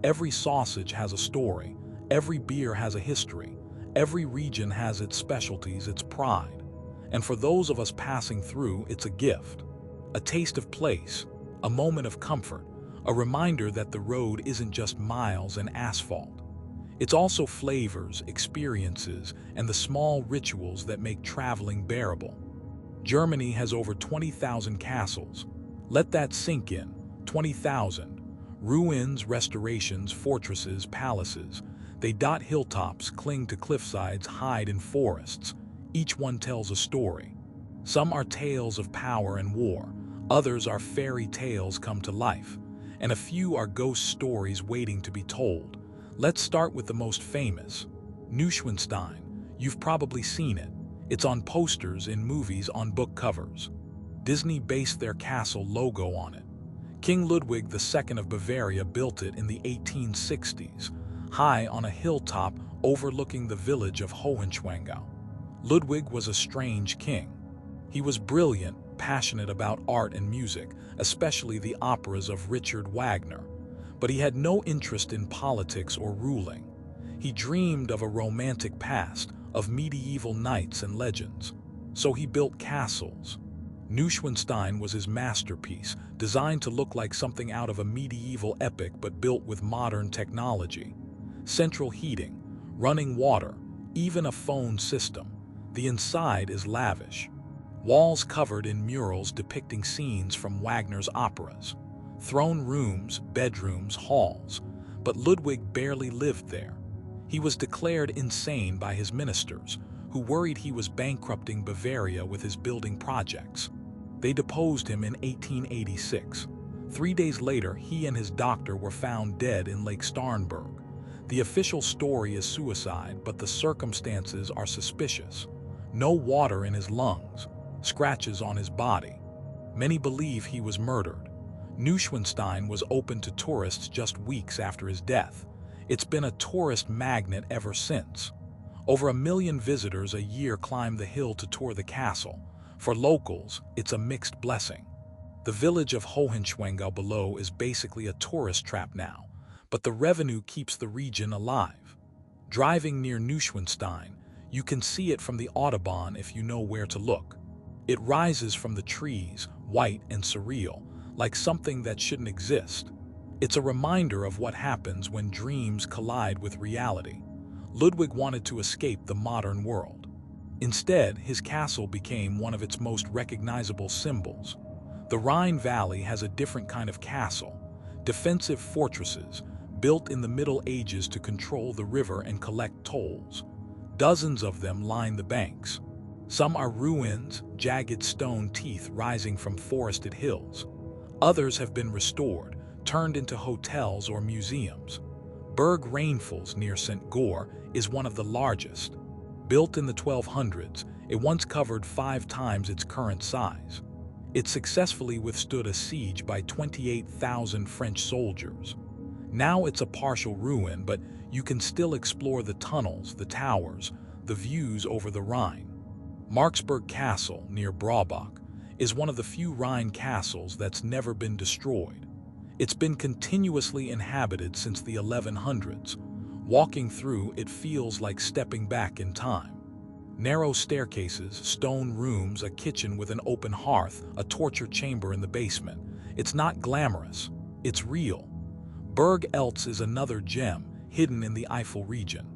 Every sausage has a story. Every beer has a history. Every region has its specialties, its pride. And for those of us passing through, it's a gift. A taste of place, a moment of comfort, a reminder that the road isn't just miles and asphalt. It's also flavors, experiences, and the small rituals that make traveling bearable. Germany has over 20,000 castles. Let that sink in. 20,000. Ruins, restorations, fortresses, palaces. They dot hilltops, cling to cliffsides, hide in forests. Each one tells a story. Some are tales of power and war. Others are fairy tales come to life. And a few are ghost stories waiting to be told. Let's start with the most famous. Neuschwanstein. You've probably seen it. It's on posters, in movies, on book covers. Disney based their castle logo on it. King Ludwig II of Bavaria built it in the 1860s, high on a hilltop overlooking the village of Hohenschwangau. Ludwig was a strange king. He was brilliant, passionate about art and music, especially the operas of Richard Wagner. But he had no interest in politics or ruling. He dreamed of a romantic past, of medieval knights and legends. So he built castles. Neuschwanstein was his masterpiece, designed to look like something out of a medieval epic but built with modern technology. Central heating, running water, even a phone system. The inside is lavish. Walls covered in murals depicting scenes from Wagner's operas. Throne rooms, bedrooms, halls. But Ludwig barely lived there. He was declared insane by his ministers, who worried he was bankrupting Bavaria with his building projects. They deposed him in 1886. 3 days later, he and his doctor were found dead in Lake Starnberg. The official story is suicide, but the circumstances are suspicious. No water in his lungs, scratches on his body. Many believe he was murdered. Neuschwanstein was open to tourists just weeks after his death. It's been a tourist magnet ever since. Over 1 million visitors a year climb the hill to tour the castle. For locals, it's a mixed blessing. The village of Hohenschwangau below is basically a tourist trap now, but the revenue keeps the region alive. Driving near Neuschwanstein, you can see it from the Autobahn if you know where to look. It rises from the trees, white and surreal, like something that shouldn't exist. It's a reminder of what happens when dreams collide with reality. Ludwig wanted to escape the modern world. Instead, his castle became one of its most recognizable symbols. The Rhine Valley has a different kind of castle, defensive fortresses built in the Middle Ages to control the river and collect tolls. Dozens of them line the banks. Some are ruins, jagged stone teeth rising from forested hills. Others have been restored, turned into hotels or museums. Berg Rainfalls near St. Goar is one of the largest. Built in the 1200s, it once covered 5 times its current size. It successfully withstood a siege by 28,000 French soldiers. Now it's a partial ruin, but you can still explore the tunnels, the towers, the views over the Rhine. Marksburg Castle, near Brabach, is one of the few Rhine castles that's never been destroyed. It's been continuously inhabited since the 1100s. Walking through, it feels like stepping back in time. Narrow staircases, stone rooms, a kitchen with an open hearth, a torture chamber in the basement. It's not glamorous, it's real. Berg Eltz is another gem, hidden in the Eifel region.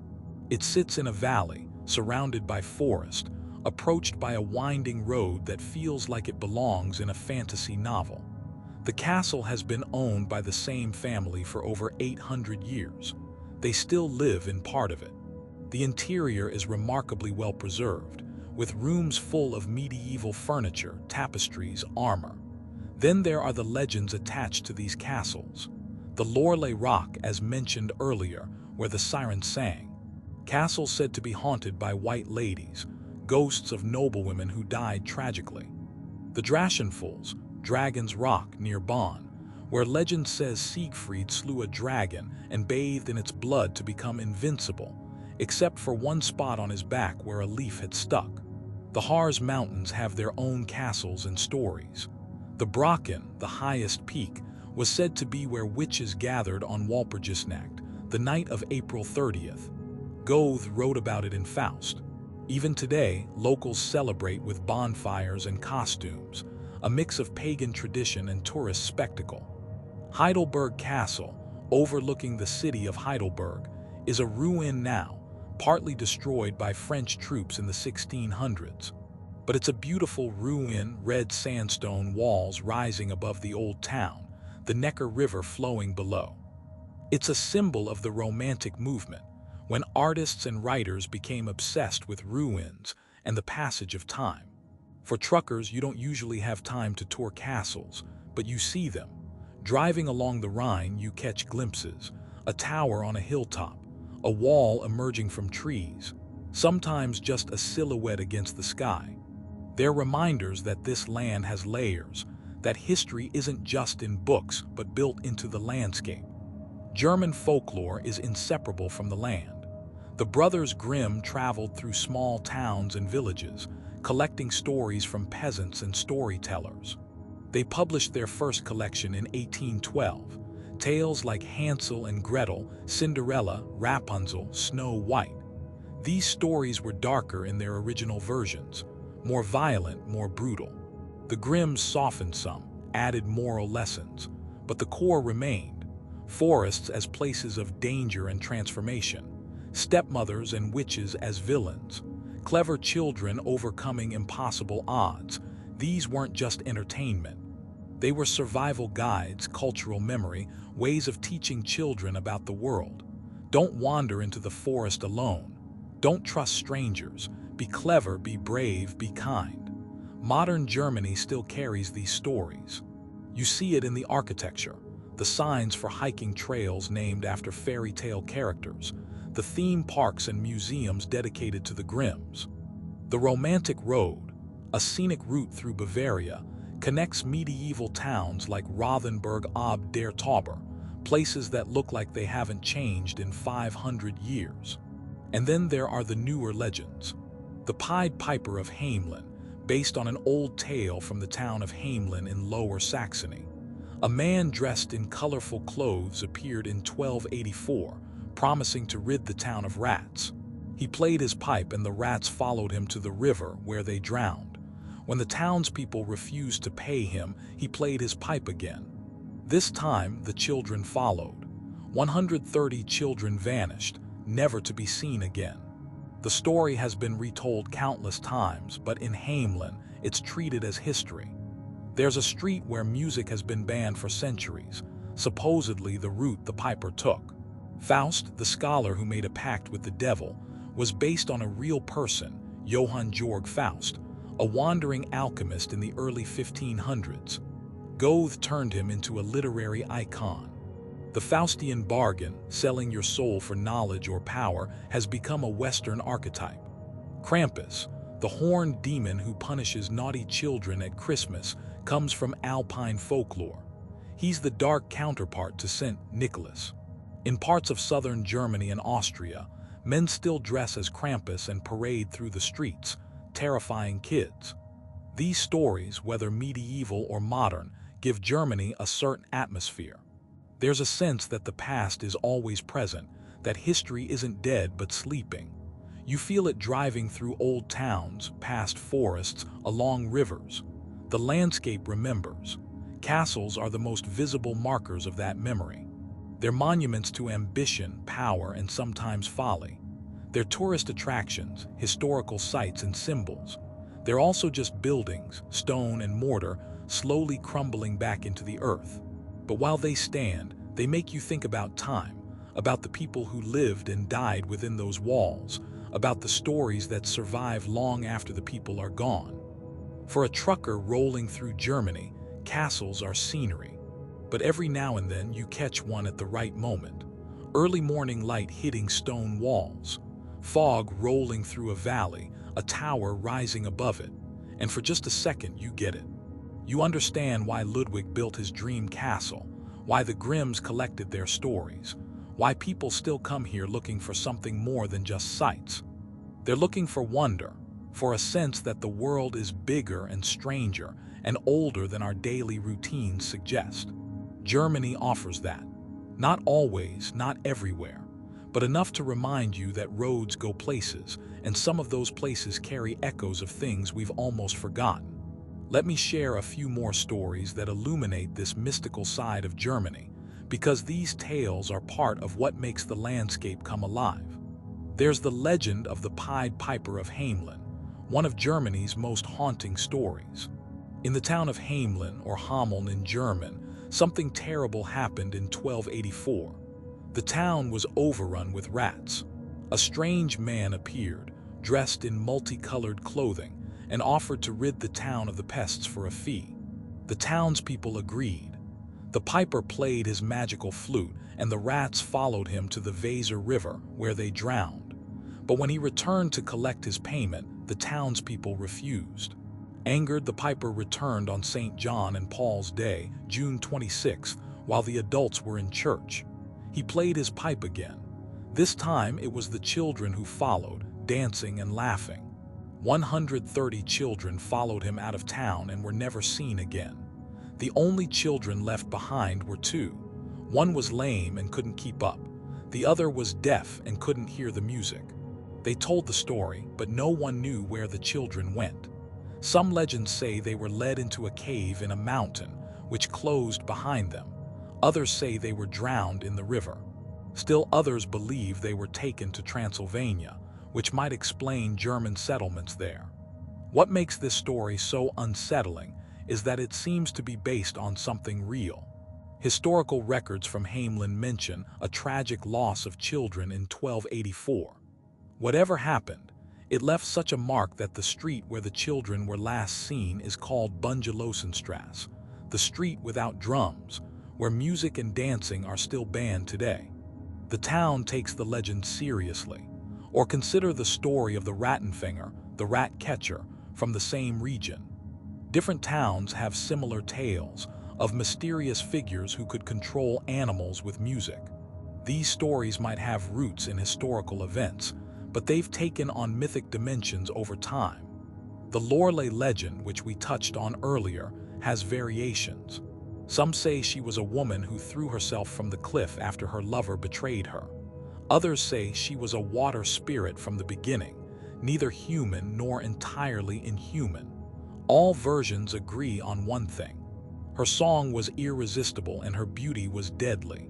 It sits in a valley, surrounded by forest, approached by a winding road that feels like it belongs in a fantasy novel. The castle has been owned by the same family for over 800 years. They still live in part of it. The interior is remarkably well preserved, with rooms full of medieval furniture, tapestries, armor. Then there are the legends attached to these castles. The Lorelei Rock, as mentioned earlier, where the sirens sang. Castles said to be haunted by white ladies, ghosts of noblewomen who died tragically. The Drachenfels, Dragon's Rock near Bonn, where legend says Siegfried slew a dragon and bathed in its blood to become invincible, except for one spot on his back where a leaf had stuck. The Harz Mountains have their own castles and stories. The Brocken, the highest peak, was said to be where witches gathered on Walpurgisnacht, the night of April 30th. Goethe wrote about it in Faust. Even today, locals celebrate with bonfires and costumes, a mix of pagan tradition and tourist spectacle. Heidelberg Castle, overlooking the city of Heidelberg, is a ruin now, partly destroyed by French troops in the 1600s. But it's a beautiful ruin, red sandstone walls rising above the old town, the Neckar River flowing below. It's a symbol of the Romantic movement, when artists and writers became obsessed with ruins and the passage of time. For truckers, you don't usually have time to tour castles, but you see them. Driving along the Rhine, you catch glimpses, a tower on a hilltop, a wall emerging from trees, sometimes just a silhouette against the sky. They're reminders that this land has layers, that history isn't just in books but built into the landscape. German folklore is inseparable from the land. The Brothers Grimm traveled through small towns and villages, collecting stories from peasants and storytellers. They published their first collection in 1812, tales like Hansel and Gretel, Cinderella, Rapunzel, Snow White. These stories were darker in their original versions, more violent, more brutal. The Grimms softened some, added moral lessons, but the core remained. Forests as places of danger and transformation, stepmothers and witches as villains, clever children overcoming impossible odds. These weren't just entertainment. They were survival guides, cultural memory, ways of teaching children about the world. Don't wander into the forest alone. Don't trust strangers. Be clever, be brave, be kind. Modern Germany still carries these stories. You see it in the architecture, the signs for hiking trails named after fairy tale characters, the theme parks and museums dedicated to the Grimms. The Romantic Road, a scenic route through Bavaria, connects medieval towns like Rothenburg ob der Tauber, places that look like they haven't changed in 500 years. And then there are the newer legends. The Piper of Hamelin, based on an old tale from the town of Hamelin in Lower Saxony. A man dressed in colorful clothes appeared in 1284, promising to rid the town of rats. He played his pipe and the rats followed him to the river where they drowned. When the townspeople refused to pay him, he played his pipe again. This time, the children followed. 130 children vanished, never to be seen again. The story has been retold countless times, but in Hamelin, it's treated as history. There's a street where music has been banned for centuries, supposedly the route the Piper took. Faust, the scholar who made a pact with the devil, was based on a real person, Johann Georg Faust, a wandering alchemist in the early 1500s. Goethe turned him into a literary icon. The Faustian bargain, selling your soul for knowledge or power, has become a Western archetype. Krampus, the horned demon who punishes naughty children at Christmas, comes from Alpine folklore. He's the dark counterpart to Saint Nicholas. In parts of southern Germany and Austria, men still dress as Krampus and parade through the streets, terrifying kids. These stories, whether medieval or modern, give Germany a certain atmosphere. There's a sense that the past is always present, that history isn't dead but sleeping. You feel it driving through old towns, past forests, along rivers. The landscape remembers. Castles are the most visible markers of that memory. They're monuments to ambition, power, and sometimes folly. They're tourist attractions, historical sites, and symbols. They're also just buildings, stone and mortar, slowly crumbling back into the earth. But while they stand, they make you think about time, about the people who lived and died within those walls, about the stories that survive long after the people are gone. For a trucker rolling through Germany, castles are scenery. But every now and then you catch one at the right moment. Early morning light hitting stone walls, fog rolling through a valley, a tower rising above it, and for just a second you get it. You understand why Ludwig built his dream castle, why the Grimms collected their stories, why people still come here looking for something more than just sights. They're looking for wonder, for a sense that the world is bigger and stranger and older than our daily routines suggest. Germany offers that. Not always, not everywhere, but enough to remind you that roads go places, and some of those places carry echoes of things we've almost forgotten. Let me share a few more stories that illuminate this mystical side of Germany, because these tales are part of what makes the landscape come alive. There's the legend of the Pied Piper of Hamelin, one of Germany's most haunting stories. In the town of Hamelin, or Hameln in German, something terrible happened in 1284. The town was overrun with rats. A strange man appeared, dressed in multicolored clothing, and offered to rid the town of the pests for a fee. The townspeople agreed. The piper played his magical flute, and the rats followed him to the Weser River, where they drowned. But when he returned to collect his payment, the townspeople refused. Angered, the piper returned on St. John and Paul's Day, June 26th, while the adults were in church. He played his pipe again. This time it was the children who followed, dancing and laughing. 130 children followed him out of town and were never seen again. The only children left behind were two. One was lame and couldn't keep up. The other was deaf and couldn't hear the music. They told the story, but no one knew where the children went. Some legends say they were led into a cave in a mountain, which closed behind them. Others say they were drowned in the river. Still others believe they were taken to Transylvania, which might explain German settlements there. What makes this story so unsettling is that it seems to be based on something real. Historical records from Hamelin mention a tragic loss of children in 1284. Whatever happened, it left such a mark that the street where the children were last seen is called Bungelosenstrasse, the street without drums, where music and dancing are still banned today. The town takes the legend seriously. Or consider the story of the Rattenfänger, the rat catcher, from the same region. Different towns have similar tales of mysterious figures who could control animals with music. These stories might have roots in historical events, but they've taken on mythic dimensions over time. The Lorelei legend, which we touched on earlier, has variations. Some say she was a woman who threw herself from the cliff after her lover betrayed her. Others say she was a water spirit from the beginning, neither human nor entirely inhuman. All versions agree on one thing. Her song was irresistible and her beauty was deadly.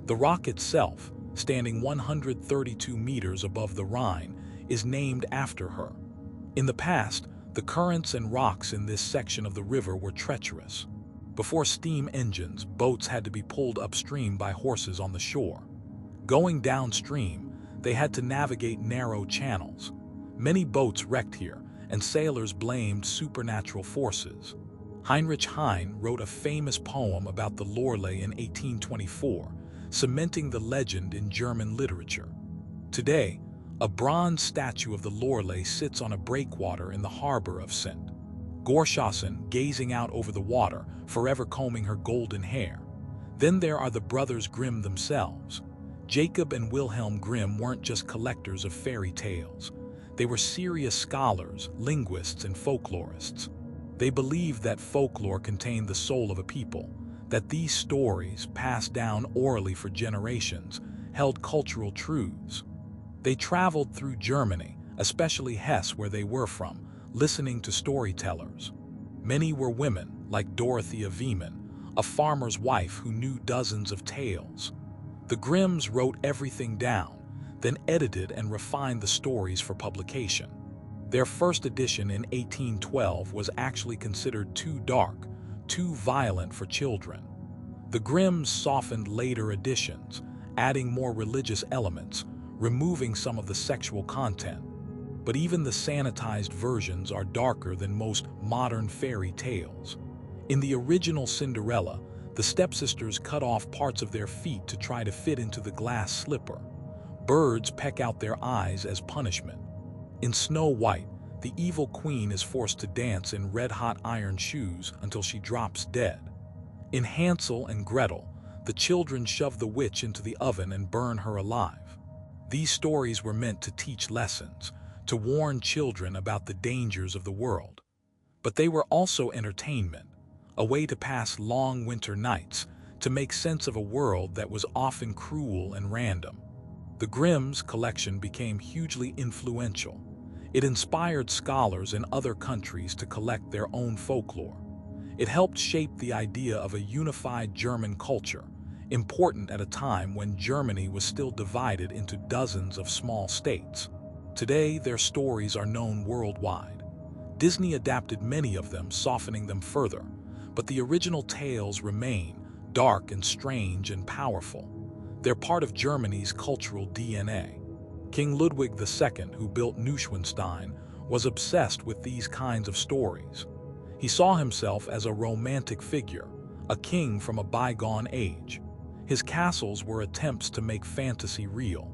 The rock itself, standing 132 meters above the Rhine, is named after her. In the past, the currents and rocks in this section of the river were treacherous. Before steam engines, boats had to be pulled upstream by horses on the shore. Going downstream, they had to navigate narrow channels. Many boats wrecked here, and sailors blamed supernatural forces. Heinrich Heine wrote a famous poem about the Lorelei in 1824, cementing the legend in German literature. Today, a bronze statue of the Lorelei sits on a breakwater in the harbor of St. Goarshausen, gazing out over the water, forever combing her golden hair. Then there are the Brothers Grimm themselves. Jacob and Wilhelm Grimm weren't just collectors of fairy tales. They were serious scholars, linguists, and folklorists. They believed that folklore contained the soul of a people, that these stories, passed down orally for generations, held cultural truths. They traveled through Germany, especially Hesse where they were from, listening to storytellers. Many were women, like Dorothea Wieman, a farmer's wife who knew dozens of tales. The Grimms wrote everything down, then edited and refined the stories for publication. Their first edition in 1812 was actually considered too dark, too violent for children. The Grimms softened later editions, adding more religious elements, removing some of the sexual content. But even the sanitized versions are darker than most modern fairy tales. In the original Cinderella, the stepsisters cut off parts of their feet to try to fit into the glass slipper. Birds peck out their eyes as punishment. In Snow White, the evil queen is forced to dance in red-hot iron shoes until she drops dead. In Hansel and Gretel, the children shove the witch into the oven and burn her alive. These stories were meant to teach lessons, to warn children about the dangers of the world. But they were also entertainment, a way to pass long winter nights, to make sense of a world that was often cruel and random. The Grimm's collection became hugely influential. It inspired scholars in other countries to collect their own folklore. It helped shape the idea of a unified German culture, important at a time when Germany was still divided into dozens of small states. Today, their stories are known worldwide. Disney adapted many of them, softening them further, but the original tales remain, dark and strange and powerful. They're part of Germany's cultural DNA. King Ludwig II, who built Neuschwanstein, was obsessed with these kinds of stories. He saw himself as a romantic figure, a king from a bygone age. His castles were attempts to make fantasy real,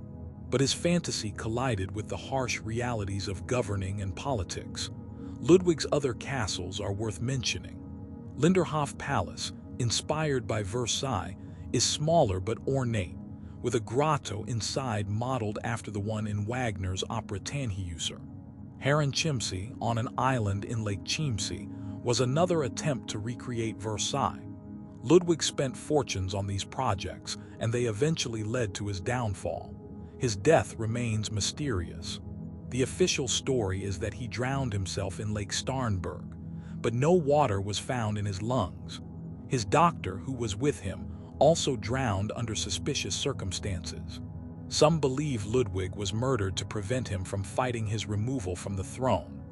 but his fantasy collided with the harsh realities of governing and politics. Ludwig's other castles are worth mentioning. Linderhof Palace, inspired by Versailles, is smaller but ornate, with a grotto inside modeled after the one in Wagner's opera Tannhäuser. Herrenchiemsee, on an island in Lake Chiemsee, was another attempt to recreate Versailles. Ludwig spent fortunes on these projects, and they eventually led to his downfall. His death remains mysterious. The official story is that he drowned himself in Lake Starnberg, but no water was found in his lungs. His doctor, who was with him, also drowned under suspicious circumstances. Some believe Ludwig was murdered to prevent him from fighting his removal from the throne.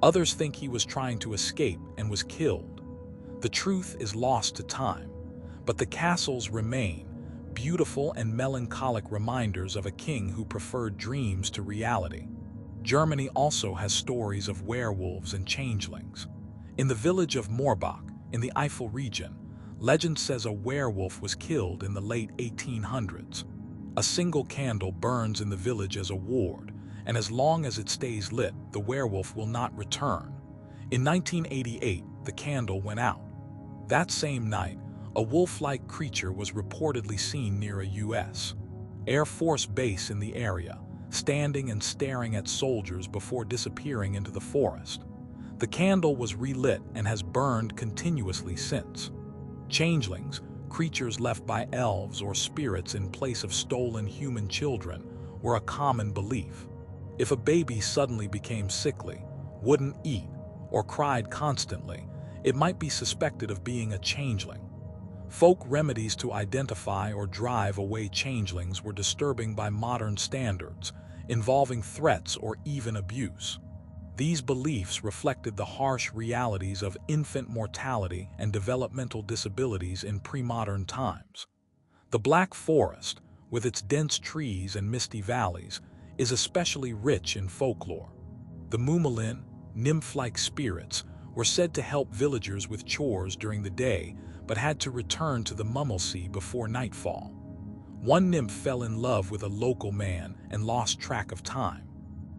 Others think he was trying to escape and was killed. The truth is lost to time, but the castles remain, beautiful and melancholic reminders of a king who preferred dreams to reality. Germany also has stories of werewolves and changelings. In the village of Morbach, in the Eifel region, legend says a werewolf was killed in the late 1800s. A single candle burns in the village as a ward, and as long as it stays lit, the werewolf will not return. In 1988, the candle went out. That same night, a wolf-like creature was reportedly seen near a U.S. Air Force base in the area, standing and staring at soldiers before disappearing into the forest. The candle was relit and has burned continuously since. Changelings, creatures left by elves or spirits in place of stolen human children, were a common belief. If a baby suddenly became sickly, wouldn't eat, or cried constantly, it might be suspected of being a changeling. Folk remedies to identify or drive away changelings were disturbing by modern standards, involving threats or even abuse. These beliefs reflected the harsh realities of infant mortality and developmental disabilities in pre-modern times. The Black Forest, with its dense trees and misty valleys, is especially rich in folklore. The Hamelin, nymph-like spirits, were said to help villagers with chores during the day, but had to return to the Mummelsee before nightfall. One nymph fell in love with a local man and lost track of time.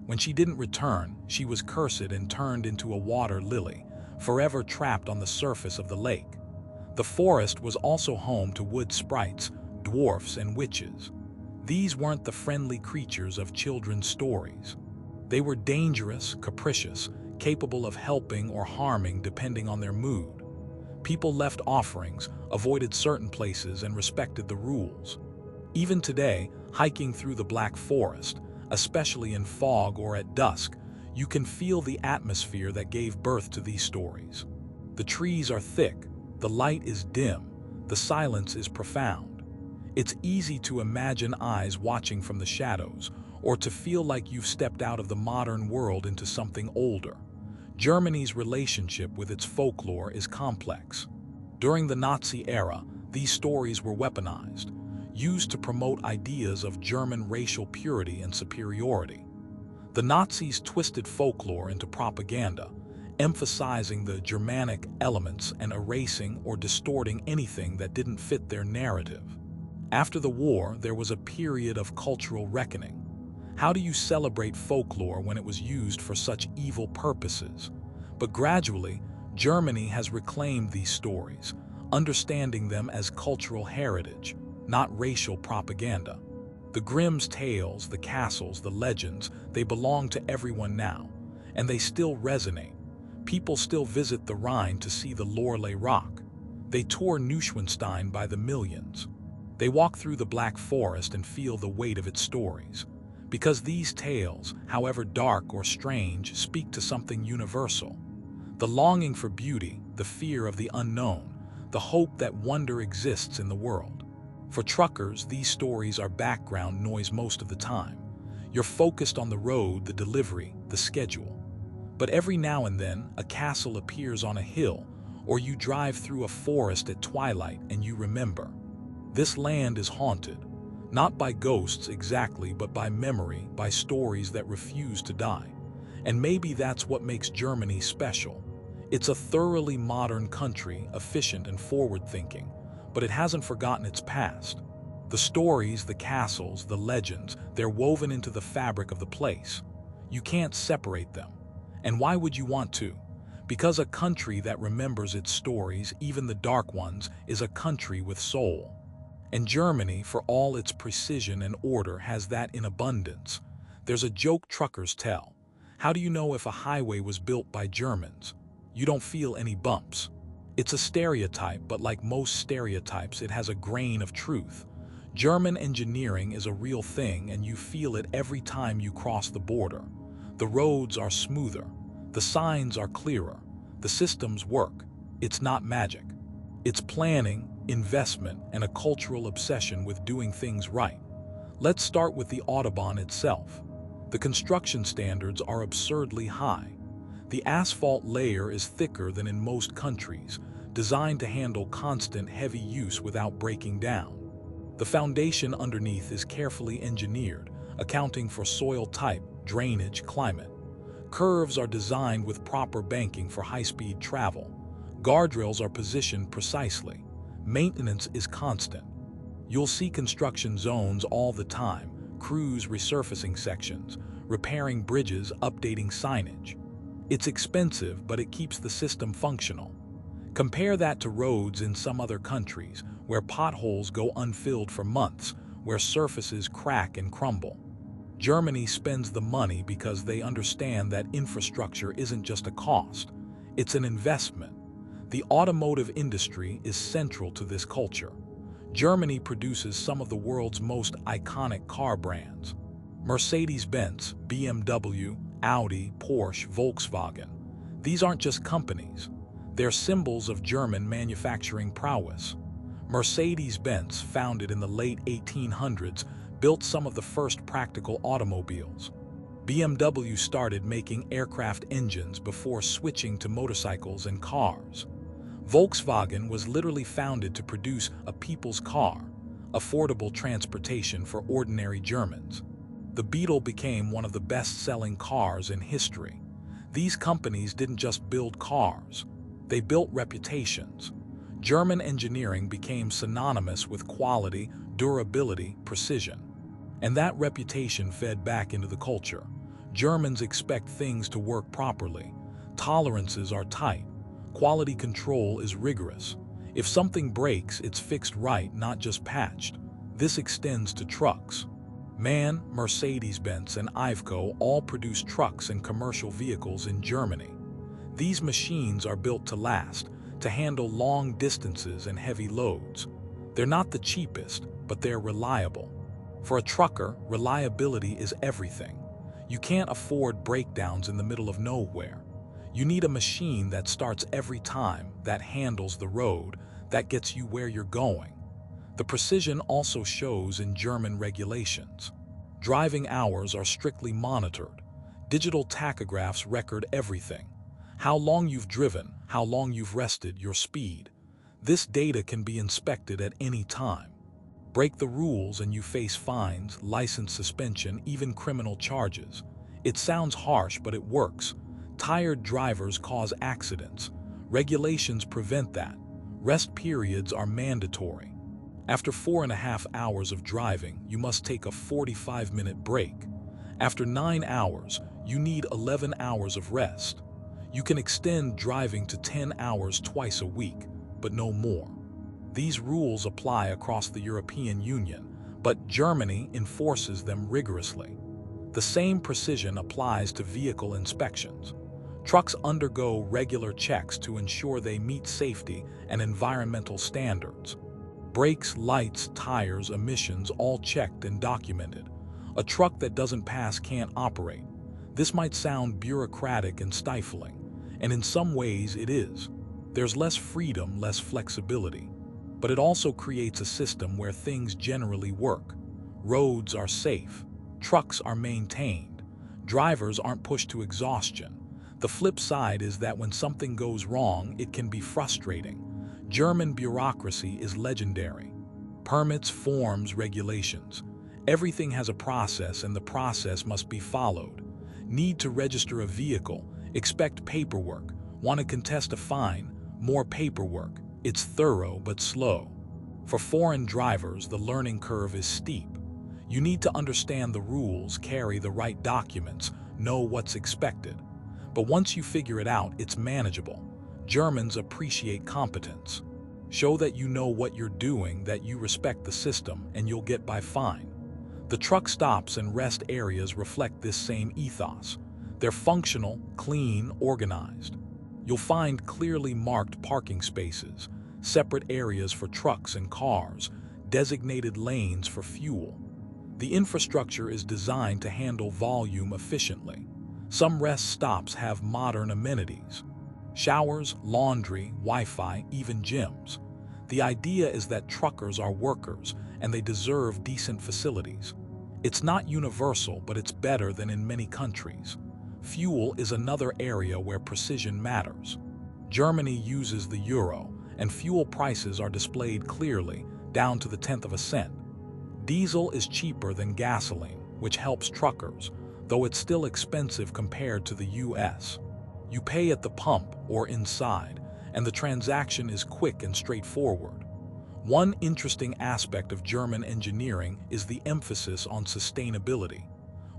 When she didn't return, she was cursed and turned into a water lily, forever trapped on the surface of the lake. The forest was also home to wood sprites, dwarfs, and witches. These weren't the friendly creatures of children's stories. They were dangerous, capricious, capable of helping or harming depending on their mood. People left offerings, avoided certain places, and respected the rules. Even today, hiking through the Black Forest, especially in fog or at dusk, you can feel the atmosphere that gave birth to these stories. The trees are thick, the light is dim, the silence is profound. It's easy to imagine eyes watching from the shadows, or to feel like you've stepped out of the modern world into something older. Germany's relationship with its folklore is complex. During the Nazi era, these stories were weaponized, used to promote ideas of German racial purity and superiority. The Nazis twisted folklore into propaganda, emphasizing the Germanic elements and erasing or distorting anything that didn't fit their narrative. After the war, there was a period of cultural reckoning. How do you celebrate folklore when it was used for such evil purposes? But gradually, Germany has reclaimed these stories, understanding them as cultural heritage, not racial propaganda. The Grimm's tales, the castles, the legends, they belong to everyone now, and they still resonate. People still visit the Rhine to see the Lorelei rock. They tour Neuschwanstein by the millions. They walk through the Black Forest and feel the weight of its stories. Because these tales, however dark or strange, speak to something universal. The longing for beauty, the fear of the unknown, the hope that wonder exists in the world. For truckers, these stories are background noise most of the time. You're focused on the road, the delivery, the schedule. But every now and then, a castle appears on a hill, or you drive through a forest at twilight and you remember. This land is haunted. Not by ghosts exactly, but by memory, by stories that refuse to die. And maybe that's what makes Germany special. It's a thoroughly modern country, efficient and forward-thinking, but it hasn't forgotten its past. The stories, the castles, the legends, they're woven into the fabric of the place. You can't separate them. And why would you want to? Because a country that remembers its stories, even the dark ones, is a country with soul. And Germany, for all its precision and order, has that in abundance. There's a joke truckers tell. How do you know if a highway was built by Germans? You don't feel any bumps. It's a stereotype, but like most stereotypes, it has a grain of truth. German engineering is a real thing, and you feel it every time you cross the border. The roads are smoother. The signs are clearer. The systems work. It's not magic. It's planning, investment, and a cultural obsession with doing things right. Let's start with the Autobahn itself. The construction standards are absurdly high. The asphalt layer is thicker than in most countries, designed to handle constant heavy use without breaking down. The foundation underneath is carefully engineered, accounting for soil type, drainage, climate. Curves are designed with proper banking for high-speed travel. Guardrails are positioned precisely. Maintenance is constant. You'll see construction zones all the time, crews resurfacing sections, repairing bridges, updating signage. It's expensive, but it keeps the system functional. Compare that to roads in some other countries, where potholes go unfilled for months, where surfaces crack and crumble. Germany spends the money because they understand that infrastructure isn't just a cost, it's an investment. The automotive industry is central to this culture. Germany produces some of the world's most iconic car brands. Mercedes-Benz, BMW, Audi, Porsche, Volkswagen. These aren't just companies. They're symbols of German manufacturing prowess. Mercedes-Benz, founded in the late 1800s, built some of the first practical automobiles. BMW started making aircraft engines before switching to motorcycles and cars. Volkswagen was literally founded to produce a people's car, affordable transportation for ordinary Germans. The Beetle became one of the best-selling cars in history. These companies didn't just build cars, they built reputations. German engineering became synonymous with quality, durability, precision. And that reputation fed back into the culture. Germans expect things to work properly. Tolerances are tight. Quality control is rigorous. If something breaks, it's fixed right, not just patched. This extends to trucks. MAN, Mercedes-Benz, and Iveco all produce trucks and commercial vehicles in Germany. These machines are built to last, to handle long distances and heavy loads. They're not the cheapest, but they're reliable. For a trucker, reliability is everything. You can't afford breakdowns in the middle of nowhere. You need a machine that starts every time, that handles the road, that gets you where you're going. The precision also shows in German regulations. Driving hours are strictly monitored. Digital tachographs record everything. How long you've driven, how long you've rested, your speed. This data can be inspected at any time. Break the rules and you face fines, license suspension, even criminal charges. It sounds harsh, but it works. Tired drivers cause accidents. Regulations prevent that. Rest periods are mandatory. After 4.5 hours of driving, you must take a 45-minute break. After 9 hours, you need 11 hours of rest. You can extend driving to 10 hours twice a week, but no more. These rules apply across the European Union, but Germany enforces them rigorously. The same precision applies to vehicle inspections. Trucks undergo regular checks to ensure they meet safety and environmental standards. Brakes, lights, tires, emissions, all checked and documented. A truck that doesn't pass can't operate. This might sound bureaucratic and stifling, and in some ways it is. There's less freedom, less flexibility. But it also creates a system where things generally work. Roads are safe. Trucks are maintained. Drivers aren't pushed to exhaustion. The flip side is that when something goes wrong, it can be frustrating. German bureaucracy is legendary. Permits, forms, regulations. Everything has a process, and the process must be followed. Need to register a vehicle, expect paperwork. Want to contest a fine, more paperwork. It's thorough but slow. For foreign drivers, the learning curve is steep. You need to understand the rules, carry the right documents, know what's expected. But once you figure it out, it's manageable. Germans appreciate competence. Show that you know what you're doing, that you respect the system, and you'll get by fine. The truck stops and rest areas reflect this same ethos. They're functional, clean, organized. You'll find clearly marked parking spaces, separate areas for trucks and cars, designated lanes for fuel. The infrastructure is designed to handle volume efficiently. Some rest stops have modern amenities. Showers, laundry, Wi-Fi, even gyms. The idea is that truckers are workers and they deserve decent facilities. It's not universal, but it's better than in many countries. Fuel is another area where precision matters. Germany uses the euro, and fuel prices are displayed clearly, down to the tenth of a cent. Diesel is cheaper than gasoline, which helps truckers, though it's still expensive compared to the US. You pay at the pump or inside, and the transaction is quick and straightforward. One interesting aspect of German engineering is the emphasis on sustainability.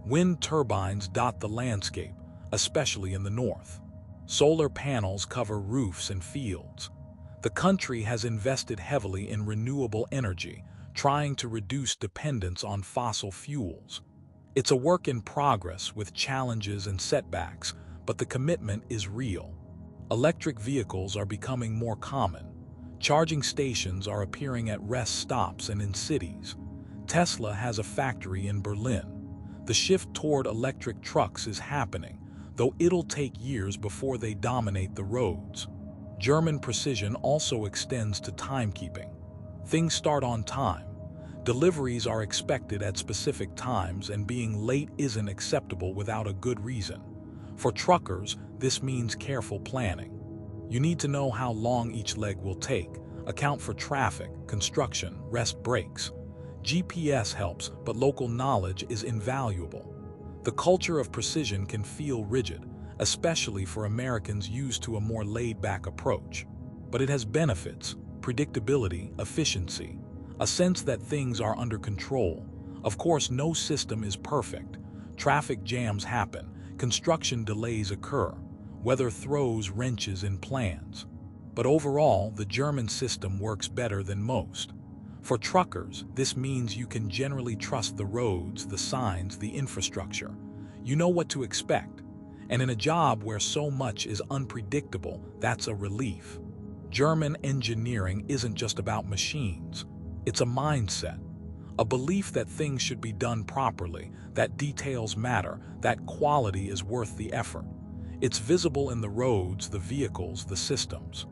Wind turbines dot the landscape, especially in the north. Solar panels cover roofs and fields. The country has invested heavily in renewable energy, trying to reduce dependence on fossil fuels. It's a work in progress with challenges and setbacks, but the commitment is real. Electric vehicles are becoming more common. Charging stations are appearing at rest stops and in cities. Tesla has a factory in Berlin. The shift toward electric trucks is happening, though it'll take years before they dominate the roads. German precision also extends to timekeeping. Things start on time. Deliveries are expected at specific times, and being late isn't acceptable without a good reason. For truckers, this means careful planning. You need to know how long each leg will take, account for traffic, construction, rest breaks. GPS helps, but local knowledge is invaluable. The culture of precision can feel rigid, especially for Americans used to a more laid-back approach. But it has benefits: predictability, efficiency, a sense that things are under control. Of course, no system is perfect. Traffic jams happen, construction delays occur, weather throws wrenches in plans. But overall, the German system works better than most. For truckers, this means you can generally trust the roads, the signs, the infrastructure. You know what to expect. And in a job where so much is unpredictable, that's a relief. German engineering isn't just about machines. It's a mindset, a belief that things should be done properly, that details matter, that quality is worth the effort. It's visible in the roads, the vehicles, the systems.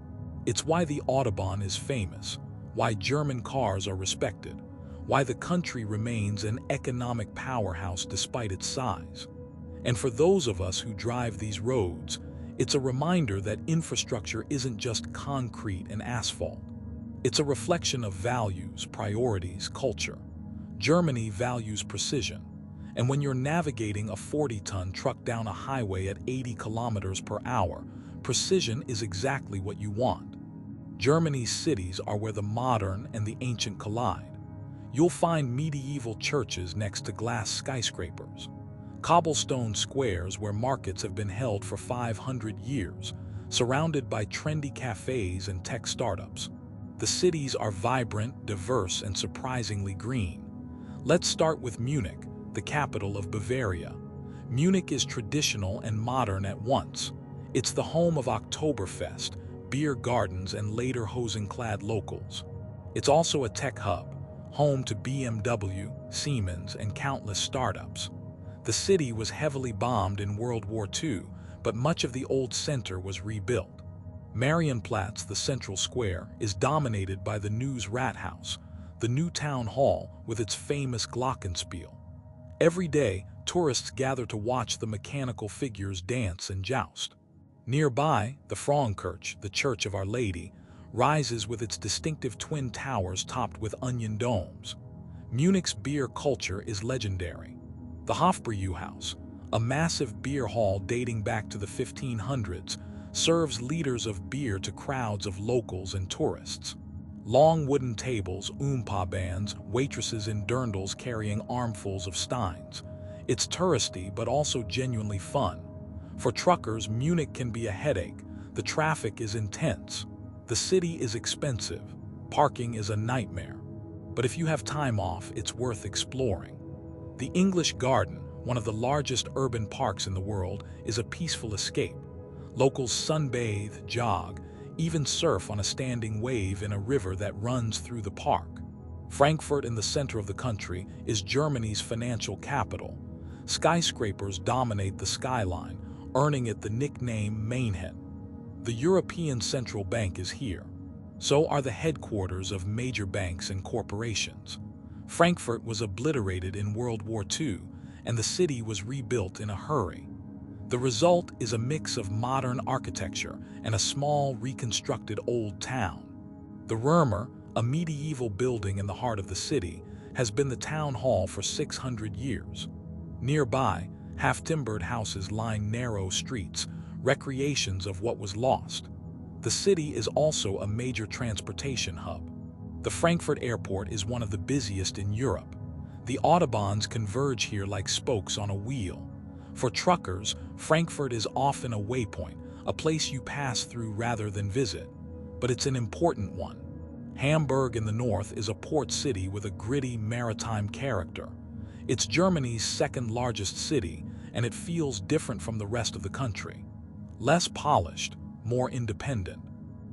It's why the Autobahn is famous, why German cars are respected, why the country remains an economic powerhouse despite its size. And for those of us who drive these roads, it's a reminder that infrastructure isn't just concrete and asphalt. It's a reflection of values, priorities, culture. Germany values precision, and when you're navigating a 40-ton truck down a highway at 80 kilometers per hour, precision is exactly what you want. Germany's cities are where the modern and the ancient collide. You'll find medieval churches next to glass skyscrapers, cobblestone squares where markets have been held for 500 years, surrounded by trendy cafes and tech startups. The cities are vibrant, diverse, and surprisingly green. Let's start with Munich, the capital of Bavaria. Munich is traditional and modern at once. It's the home of Oktoberfest, beer gardens, and lederhosen-clad locals. It's also a tech hub, home to BMW, Siemens, and countless startups. The city was heavily bombed in World War II, but much of the old center was rebuilt. Marienplatz, the central square, is dominated by the News Rathaus, the new town hall with its famous glockenspiel. Every day, tourists gather to watch the mechanical figures dance and joust. Nearby, the Frauenkirche, the Church of Our Lady, rises with its distinctive twin towers topped with onion domes. Munich's beer culture is legendary. The Hofbrauhaus, a massive beer hall dating back to the 1500s, serves liters of beer to crowds of locals and tourists. Long wooden tables, bands, waitresses in dirndls carrying armfuls of steins. It's touristy but also genuinely fun. For truckers, Munich can be a headache. The traffic is intense. The city is expensive. Parking is a nightmare. But if you have time off, it's worth exploring. The English Garden, one of the largest urban parks in the world, is a peaceful escape. Locals sunbathe, jog, even surf on a standing wave in a river that runs through the park. Frankfurt, in the center of the country, is Germany's financial capital. Skyscrapers dominate the skyline, earning it the nickname Mainhen. The European Central Bank is here. So are the headquarters of major banks and corporations. Frankfurt was obliterated in World War II, and the city was rebuilt in a hurry. The result is a mix of modern architecture and a small, reconstructed old town. The Römer, a medieval building in the heart of the city, has been the town hall for 600 years. Nearby, half-timbered houses line narrow streets, recreations of what was lost. The city is also a major transportation hub. The Frankfurt airport is one of the busiest in Europe. The Autobahns converge here like spokes on a wheel. For truckers, Frankfurt is often a waypoint, a place you pass through rather than visit. But it's an important one. Hamburg in the north is a port city with a gritty maritime character. It's Germany's second largest city, and it feels different from the rest of the country. Less polished, more independent.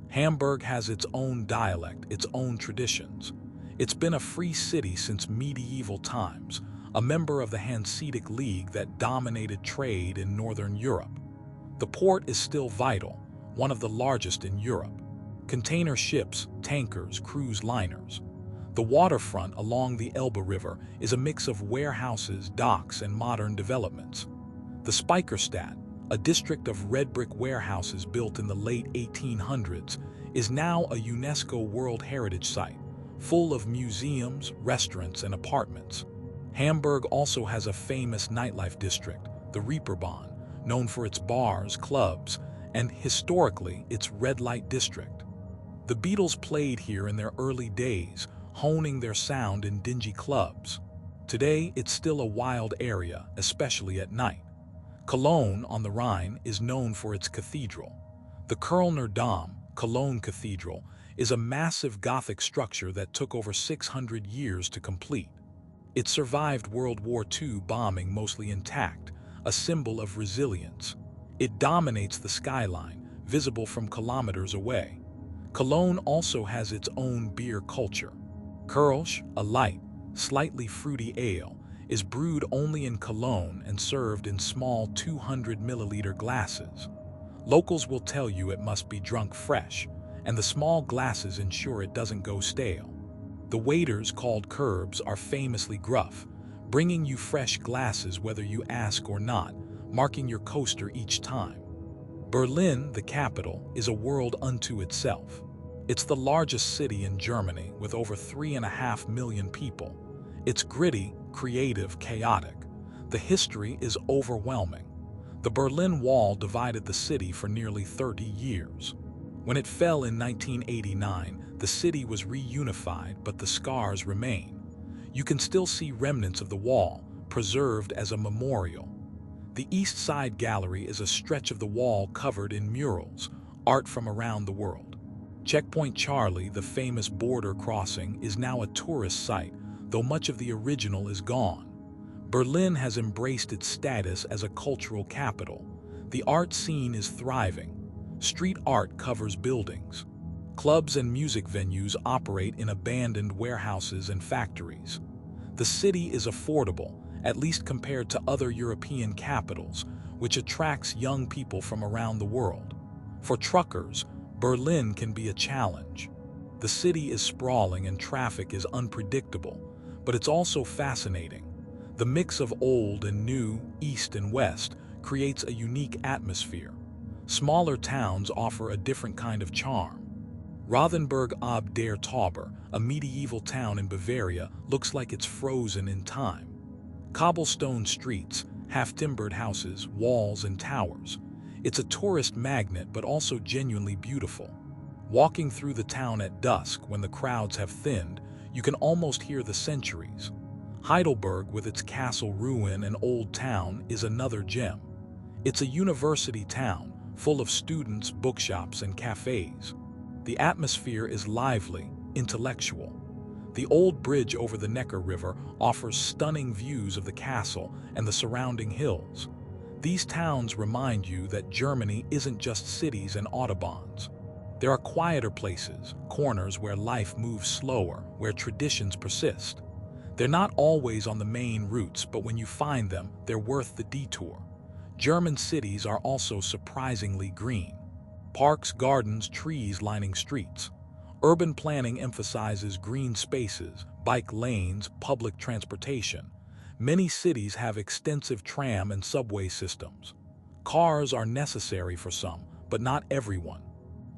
Hamburg has its own dialect, its own traditions. It's been a free city since medieval times, a member of the Hanseatic League that dominated trade in Northern Europe. The port is still vital, one of the largest in Europe. Container ships, tankers, cruise liners. The waterfront along the Elbe River is a mix of warehouses, docks, and modern developments. The Speicherstadt, a district of red brick warehouses built in the late 1800s, is now a UNESCO World Heritage Site, full of museums, restaurants, and apartments. Hamburg also has a famous nightlife district, the Reeperbahn, known for its bars, clubs, and historically its red light district. The Beatles played here in their early days, honing their sound in dingy clubs. Today, it's still a wild area, especially at night. Cologne on the Rhine is known for its cathedral. The Kölner Dom, Cologne Cathedral, is a massive Gothic structure that took over 600 years to complete. It survived World War II bombing mostly intact, a symbol of resilience. It dominates the skyline, visible from kilometers away. Cologne also has its own beer culture. Kölsch, a light, slightly fruity ale, is brewed only in Cologne and served in small 200-milliliter glasses. Locals will tell you it must be drunk fresh, and the small glasses ensure it doesn't go stale. The waiters, called kerbs, are famously gruff, bringing you fresh glasses whether you ask or not, marking your coaster each time. Berlin, the capital, is a world unto itself. It's the largest city in Germany with over 3.5 million people. It's gritty, creative, chaotic. The history is overwhelming. The Berlin Wall divided the city for nearly 30 years. When it fell in 1989, the city was reunified, but the scars remain. You can still see remnants of the wall, preserved as a memorial. The East Side Gallery is a stretch of the wall covered in murals, art from around the world. Checkpoint Charlie, the famous border crossing, is now a tourist site, though much of the original is gone. Berlin has embraced its status as a cultural capital. The art scene is thriving. Street art covers buildings. Clubs and music venues operate in abandoned warehouses and factories. The city is affordable, at least compared to other European capitals, which attracts young people from around the world. For truckers, Berlin can be a challenge. The city is sprawling and traffic is unpredictable, but it's also fascinating. The mix of old and new, east and west, creates a unique atmosphere. Smaller towns offer a different kind of charm. Rothenburg ob der Tauber, a medieval town in Bavaria, looks like it's frozen in time. Cobblestone streets, half-timbered houses, walls and towers. It's a tourist magnet but also genuinely beautiful. Walking through the town at dusk when the crowds have thinned, you can almost hear the centuries. Heidelberg, with its castle ruin and old town, is another gem. It's a university town, full of students, bookshops, and cafes. The atmosphere is lively, intellectual. The old bridge over the Neckar River offers stunning views of the castle and the surrounding hills. These towns remind you that Germany isn't just cities and autobahns. There are quieter places, corners where life moves slower, where traditions persist. They're not always on the main routes, but when you find them, they're worth the detour. German cities are also surprisingly green. Parks, gardens, trees lining streets. Urban planning emphasizes green spaces, bike lanes, public transportation. Many cities have extensive tram and subway systems. Cars are necessary for some, but not everyone.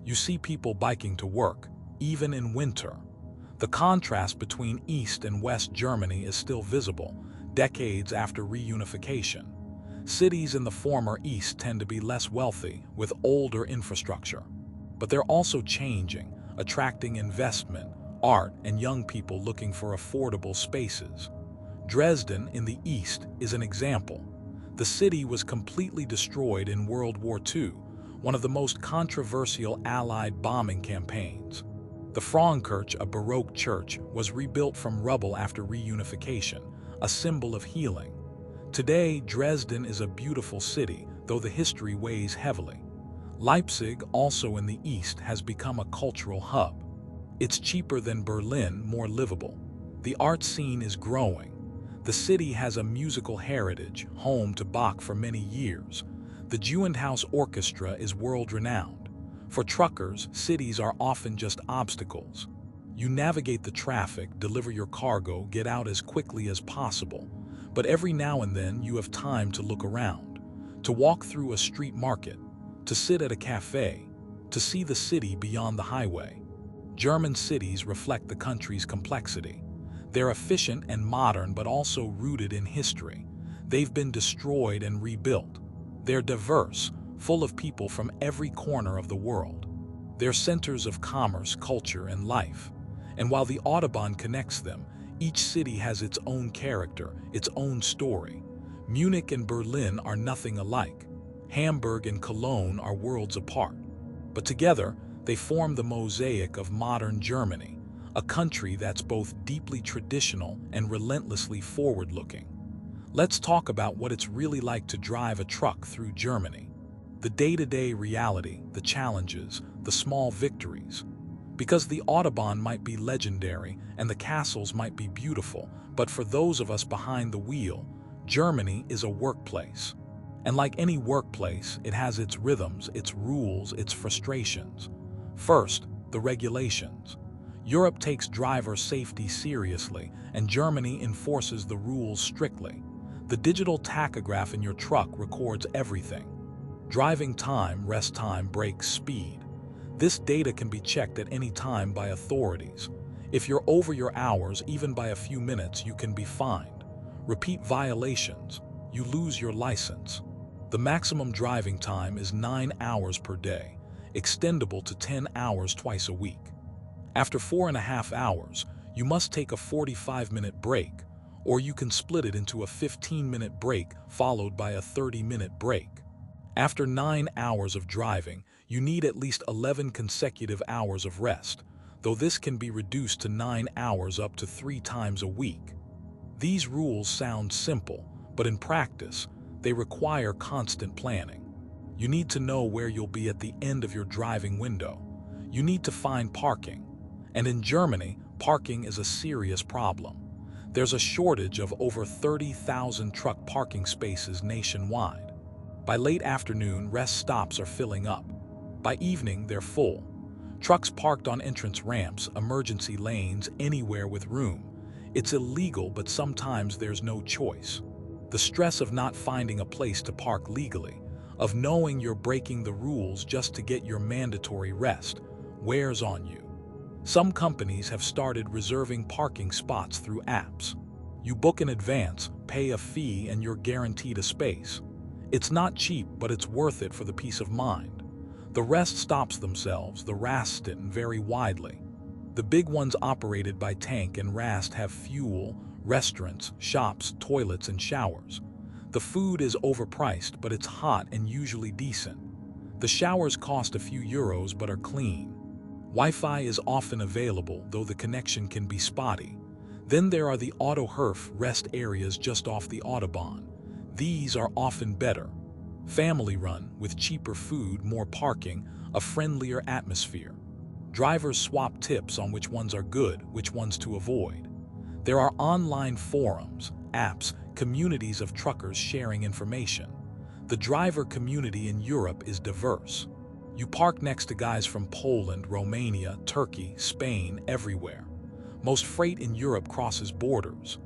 You see people biking to work, even in winter. The contrast between East and West Germany is still visible, decades after reunification. Cities in the former East tend to be less wealthy, with older infrastructure. But they're also changing, attracting investment, art, and young people looking for affordable spaces. Dresden in the East is an example. The city was completely destroyed in World War II, one of the most controversial Allied bombing campaigns. The Frauenkirche, a Baroque church, was rebuilt from rubble after reunification, a symbol of healing. Today, Dresden is a beautiful city, though the history weighs heavily. Leipzig, also in the East, has become a cultural hub. It's cheaper than Berlin, more livable. The art scene is growing. The city has a musical heritage, home to Bach for many years. The Gewandhaus Orchestra is world-renowned. For truckers, cities are often just obstacles. You navigate the traffic, deliver your cargo, get out as quickly as possible. But every now and then you have time to look around, to walk through a street market, to sit at a cafe, to see the city beyond the highway. German cities reflect the country's complexity. They're efficient and modern, but also rooted in history. They've been destroyed and rebuilt. They're diverse, full of people from every corner of the world. They're centers of commerce, culture, and life. And while the Autobahn connects them, each city has its own character, its own story. Munich and Berlin are nothing alike. Hamburg and Cologne are worlds apart. But together, they form the mosaic of modern Germany, a country that's both deeply traditional and relentlessly forward-looking. Let's talk about what it's really like to drive a truck through Germany. The day-to-day reality, the challenges, the small victories. Because the Autobahn might be legendary and the castles might be beautiful, but for those of us behind the wheel, Germany is a workplace. And like any workplace, it has its rhythms, its rules, its frustrations. First, the regulations. Europe takes driver safety seriously, and Germany enforces the rules strictly. The digital tachograph in your truck records everything. Driving time, rest time, brakes, speed. This data can be checked at any time by authorities. If you're over your hours, even by a few minutes, you can be fined. Repeat violations, you lose your license. The maximum driving time is 9 hours per day, extendable to 10 hours twice a week. After 4.5 hours, you must take a 45-minute break, or you can split it into a 15-minute break followed by a 30-minute break. After 9 hours of driving, you need at least 11 consecutive hours of rest, though this can be reduced to 9 hours up to 3 times a week. These rules sound simple, but in practice, they require constant planning. You need to know where you'll be at the end of your driving window. You need to find parking. And in Germany, parking is a serious problem. There's a shortage of over 30,000 truck parking spaces nationwide. By late afternoon, rest stops are filling up. By evening, they're full. Trucks parked on entrance ramps, emergency lanes, anywhere with room. It's illegal, but sometimes there's no choice. The stress of not finding a place to park legally, of knowing you're breaking the rules just to get your mandatory rest, wears on you. Some companies have started reserving parking spots through apps. You book in advance, pay a fee, and you're guaranteed a space. It's not cheap, but it's worth it for the peace of mind. The rest stops themselves, the Rasten, vary widely. The big ones operated by Tank and Rast have fuel, restaurants, shops, toilets, and showers. The food is overpriced, but it's hot and usually decent. The showers cost a few euros but are clean. Wi-Fi is often available, though the connection can be spotty. Then there are the Autobahn rest areas just off the Autobahn. These are often better. Family-run, with cheaper food, more parking, a friendlier atmosphere. Drivers swap tips on which ones are good, which ones to avoid. There are online forums, apps, communities of truckers sharing information. The driver community in Europe is diverse. You park next to guys from Poland, Romania, Turkey, Spain, everywhere. Most freight in Europe crosses borders.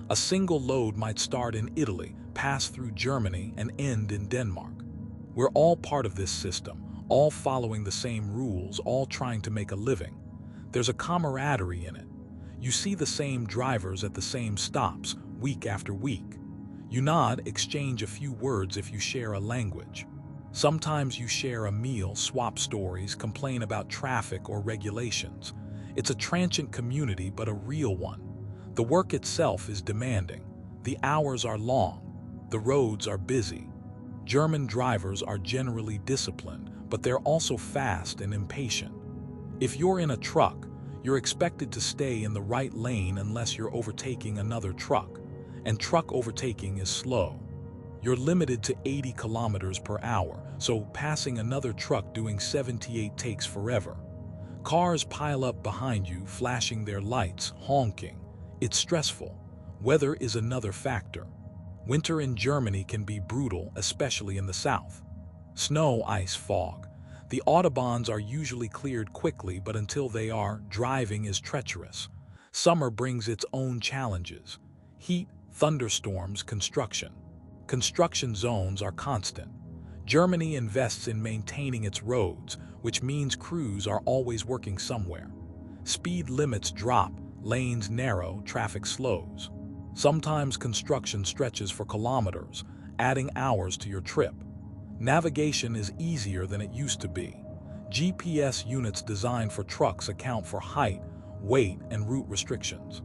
A single load might start in Italy, pass through Germany, and end in Denmark. We're all part of this system, all following the same rules, all trying to make a living. There's a camaraderie in it. You see the same drivers at the same stops, week after week. You nod, exchange a few words if you share a language. Sometimes you share a meal, swap stories, complain about traffic or regulations. It's a transient community, but a real one. The work itself is demanding. The hours are long. The roads are busy. German drivers are generally disciplined, but they're also fast and impatient. If you're in a truck, you're expected to stay in the right lane unless you're overtaking another truck, and truck overtaking is slow. You're limited to 80 kilometers per hour, so passing another truck doing 78 takes forever. Cars pile up behind you, flashing their lights, honking. It's stressful. Weather is another factor. Winter in Germany can be brutal, especially in the south. Snow, ice, fog. The Autobahns are usually cleared quickly, but until they are, driving is treacherous. Summer brings its own challenges: heat, thunderstorms, construction. Construction zones are constant. Germany invests in maintaining its roads, which means crews are always working somewhere. Speed limits drop, lanes narrow, traffic slows. Sometimes construction stretches for kilometers, adding hours to your trip. Navigation is easier than it used to be. GPS units designed for trucks account for height, weight, and route restrictions.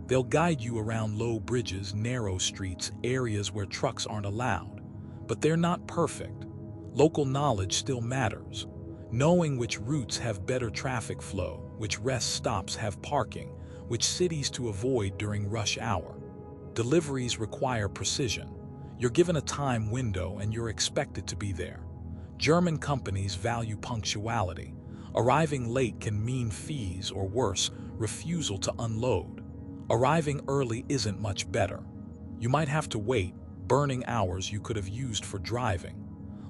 They'll guide you around low bridges, narrow streets, areas where trucks aren't allowed. But they're not perfect. Local knowledge still matters. Knowing which routes have better traffic flow, which rest stops have parking, which cities to avoid during rush hour. Deliveries require precision. You're given a time window and you're expected to be there. German companies value punctuality. Arriving late can mean fees or worse, refusal to unload. Arriving early isn't much better. You might have to wait, burning hours you could have used for driving.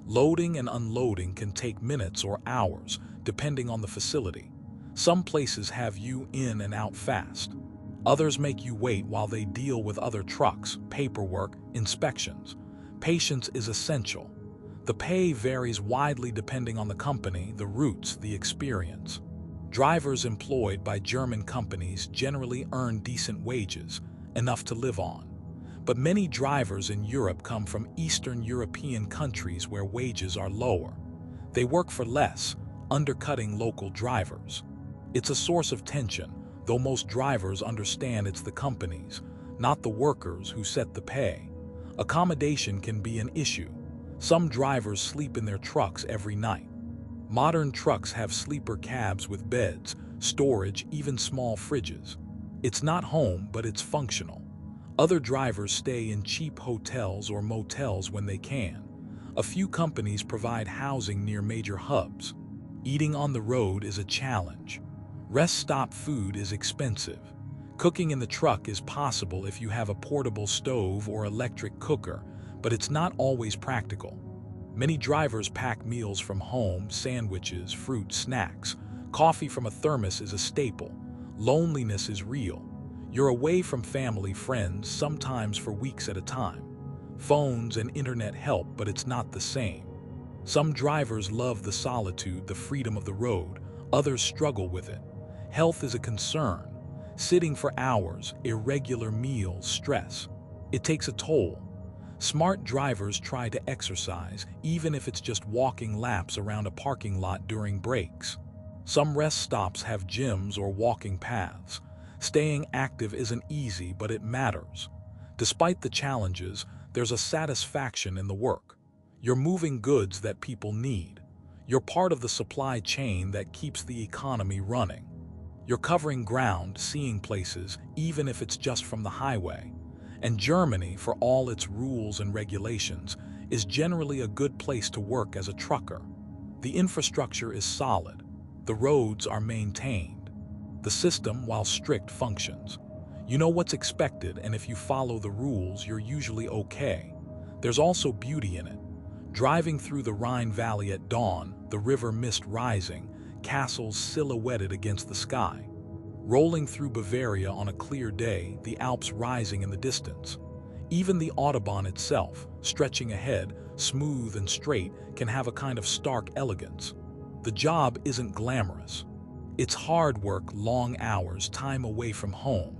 Loading and unloading can take minutes or hours, depending on the facility. Some places have you in and out fast. Others make you wait while they deal with other trucks, paperwork, inspections. Patience is essential. The pay varies widely depending on the company, the routes, the experience. Drivers employed by German companies generally earn decent wages, enough to live on. But many drivers in Europe come from Eastern European countries where wages are lower. They work for less, undercutting local drivers. It's a source of tension, though most drivers understand it's the companies, not the workers, who set the pay. Accommodation can be an issue. Some drivers sleep in their trucks every night. Modern trucks have sleeper cabs with beds, storage, even small fridges. It's not home, but it's functional. Other drivers stay in cheap hotels or motels when they can. A few companies provide housing near major hubs. Eating on the road is a challenge. Rest stop food is expensive. Cooking in the truck is possible if you have a portable stove or electric cooker, but it's not always practical. Many drivers pack meals from home: sandwiches, fruit, snacks. Coffee from a thermos is a staple. Loneliness is real. You're away from family, friends, sometimes for weeks at a time. Phones and internet help, but it's not the same. Some drivers love the solitude, the freedom of the road. Others struggle with it. Health is a concern. Sitting for hours, irregular meals, stress. It takes a toll. Smart drivers try to exercise, even if it's just walking laps around a parking lot during breaks. Some rest stops have gyms or walking paths. Staying active isn't easy, but it matters. Despite the challenges, there's a satisfaction in the work. You're moving goods that people need. You're part of the supply chain that keeps the economy running. You're covering ground, seeing places, even if it's just from the highway. And Germany, for all its rules and regulations, is generally a good place to work as a trucker. The infrastructure is solid. The roads are maintained. The system, while strict, functions. You know what's expected, and if you follow the rules, you're usually okay. There's also beauty in it. Driving through the Rhine Valley at dawn, the river mist rising, castles silhouetted against the sky. Rolling through Bavaria on a clear day, the Alps rising in the distance. Even the Autobahn itself, stretching ahead, smooth and straight, can have a kind of stark elegance. The job isn't glamorous. It's hard work, long hours, time away from home,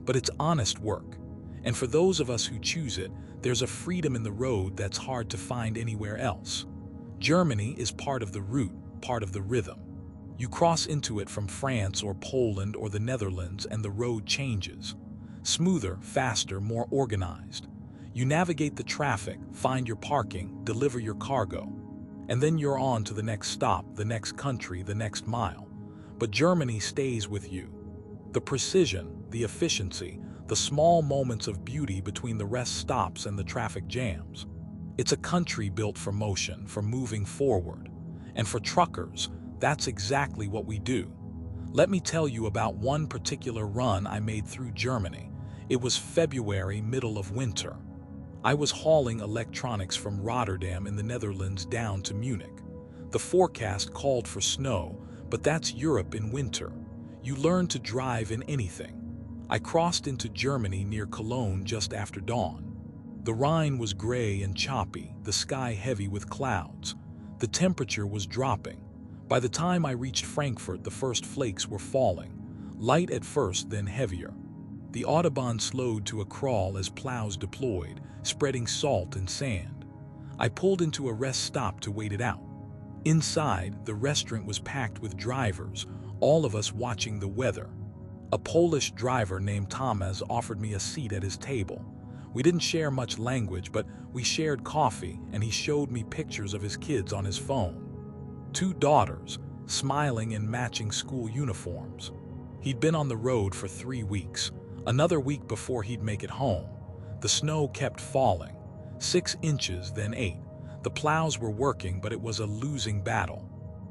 but it's honest work. And for those of us who choose it, there's a freedom in the road that's hard to find anywhere else. Germany is part of the route, part of the rhythm. You cross into it from France or Poland or the Netherlands and the road changes. Smoother, faster, more organized. You navigate the traffic, find your parking, deliver your cargo. And then you're on to the next stop, the next country, the next mile. But Germany stays with you. The precision, the efficiency, the small moments of beauty between the rest stops and the traffic jams. It's a country built for motion, for moving forward. And for truckers, that's exactly what we do. Let me tell you about one particular run I made through Germany. It was February, middle of winter. I was hauling electronics from Rotterdam in the Netherlands down to Munich. The forecast called for snow, but that's Europe in winter. You learn to drive in anything. I crossed into Germany near Cologne just after dawn. The Rhine was gray and choppy, the sky heavy with clouds. The temperature was dropping. By the time I reached Frankfurt, the first flakes were falling, light at first, then heavier. The Autobahn slowed to a crawl as plows deployed, spreading salt and sand. I pulled into a rest stop to wait it out. Inside, the restaurant was packed with drivers, all of us watching the weather. A Polish driver named Thomas offered me a seat at his table. We didn't share much language, but we shared coffee, and he showed me pictures of his kids on his phone. 2 daughters, smiling in matching school uniforms. He'd been on the road for 3 weeks. Another week before he'd make it home. The snow kept falling, 6 inches, then 8. The plows were working, but it was a losing battle.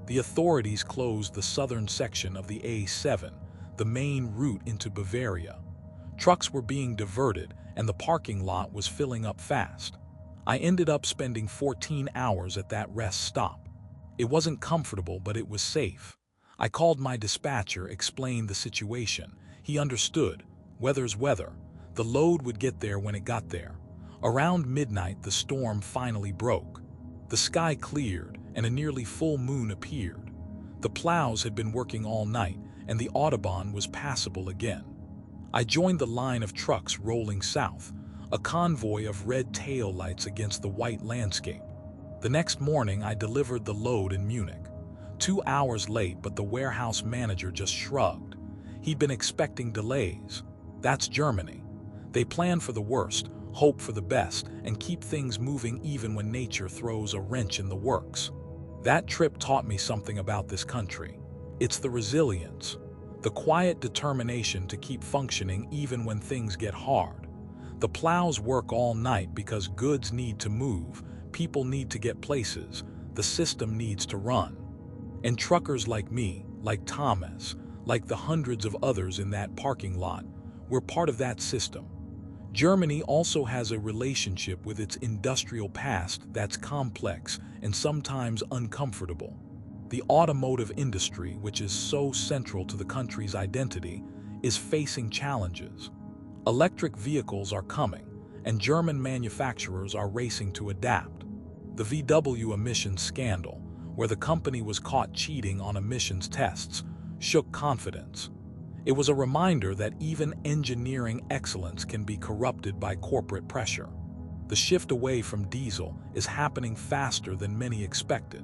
The authorities closed the southern section of the A7, the main route into Bavaria. Trucks were being diverted, and the parking lot was filling up fast. I ended up spending 14 hours at that rest stop. It wasn't comfortable, but it was safe. I called my dispatcher, explained the situation. He understood. Weather's weather. The load would get there when it got there. Around midnight, the storm finally broke. The sky cleared, and a nearly full moon appeared. The plows had been working all night, and the Autobahn was passable again. I joined the line of trucks rolling south, a convoy of red taillights against the white landscape. The next morning, I delivered the load in Munich. 2 hours late, but the warehouse manager just shrugged. He'd been expecting delays. That's Germany. They plan for the worst, hope for the best, and keep things moving even when nature throws a wrench in the works. That trip taught me something about this country. It's the resilience, the quiet determination to keep functioning even when things get hard. The plows work all night because goods need to move, people need to get places, the system needs to run. And truckers like me, like Thomas, like the hundreds of others in that parking lot, we're part of that system. Germany also has a relationship with its industrial past that's complex and sometimes uncomfortable. The automotive industry, which is so central to the country's identity, is facing challenges. Electric vehicles are coming, and German manufacturers are racing to adapt. The VW emissions scandal, where the company was caught cheating on emissions tests, shook confidence. It was a reminder that even engineering excellence can be corrupted by corporate pressure. The shift away from diesel is happening faster than many expected.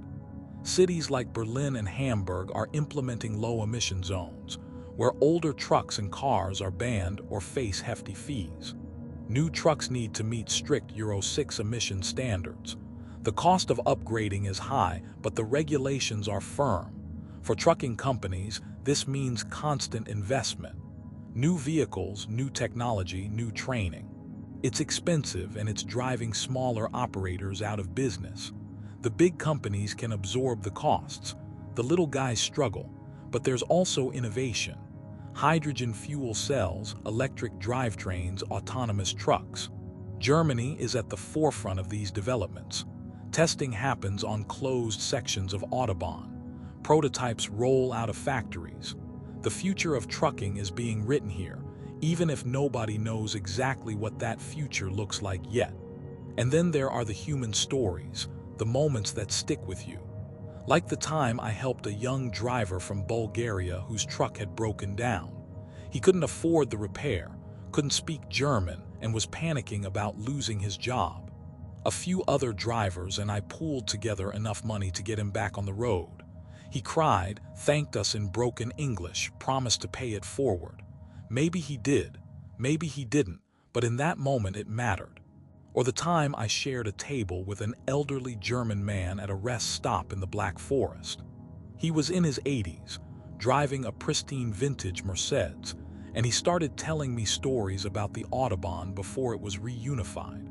Cities like Berlin and Hamburg are implementing low-emission zones, where older trucks and cars are banned or face hefty fees. New trucks need to meet strict Euro 6 emission standards. The cost of upgrading is high, but the regulations are firm. For trucking companies, this means constant investment. New vehicles, new technology, new training. It's expensive, and it's driving smaller operators out of business. The big companies can absorb the costs. The little guys struggle, but there's also innovation. Hydrogen fuel cells, electric drivetrains, autonomous trucks. Germany is at the forefront of these developments. Testing happens on closed sections of Autobahn. Prototypes roll out of factories. The future of trucking is being written here, even if nobody knows exactly what that future looks like yet. And then there are the human stories, the moments that stick with you. Like the time I helped a young driver from Bulgaria whose truck had broken down. He couldn't afford the repair, couldn't speak German, and was panicking about losing his job. A few other drivers and I pooled together enough money to get him back on the road. He cried, thanked us in broken English, promised to pay it forward. Maybe he did, maybe he didn't, but in that moment it mattered. Or the time I shared a table with an elderly German man at a rest stop in the Black Forest. He was in his 80s, driving a pristine vintage Mercedes, and he started telling me stories about the Autobahn before it was reunified.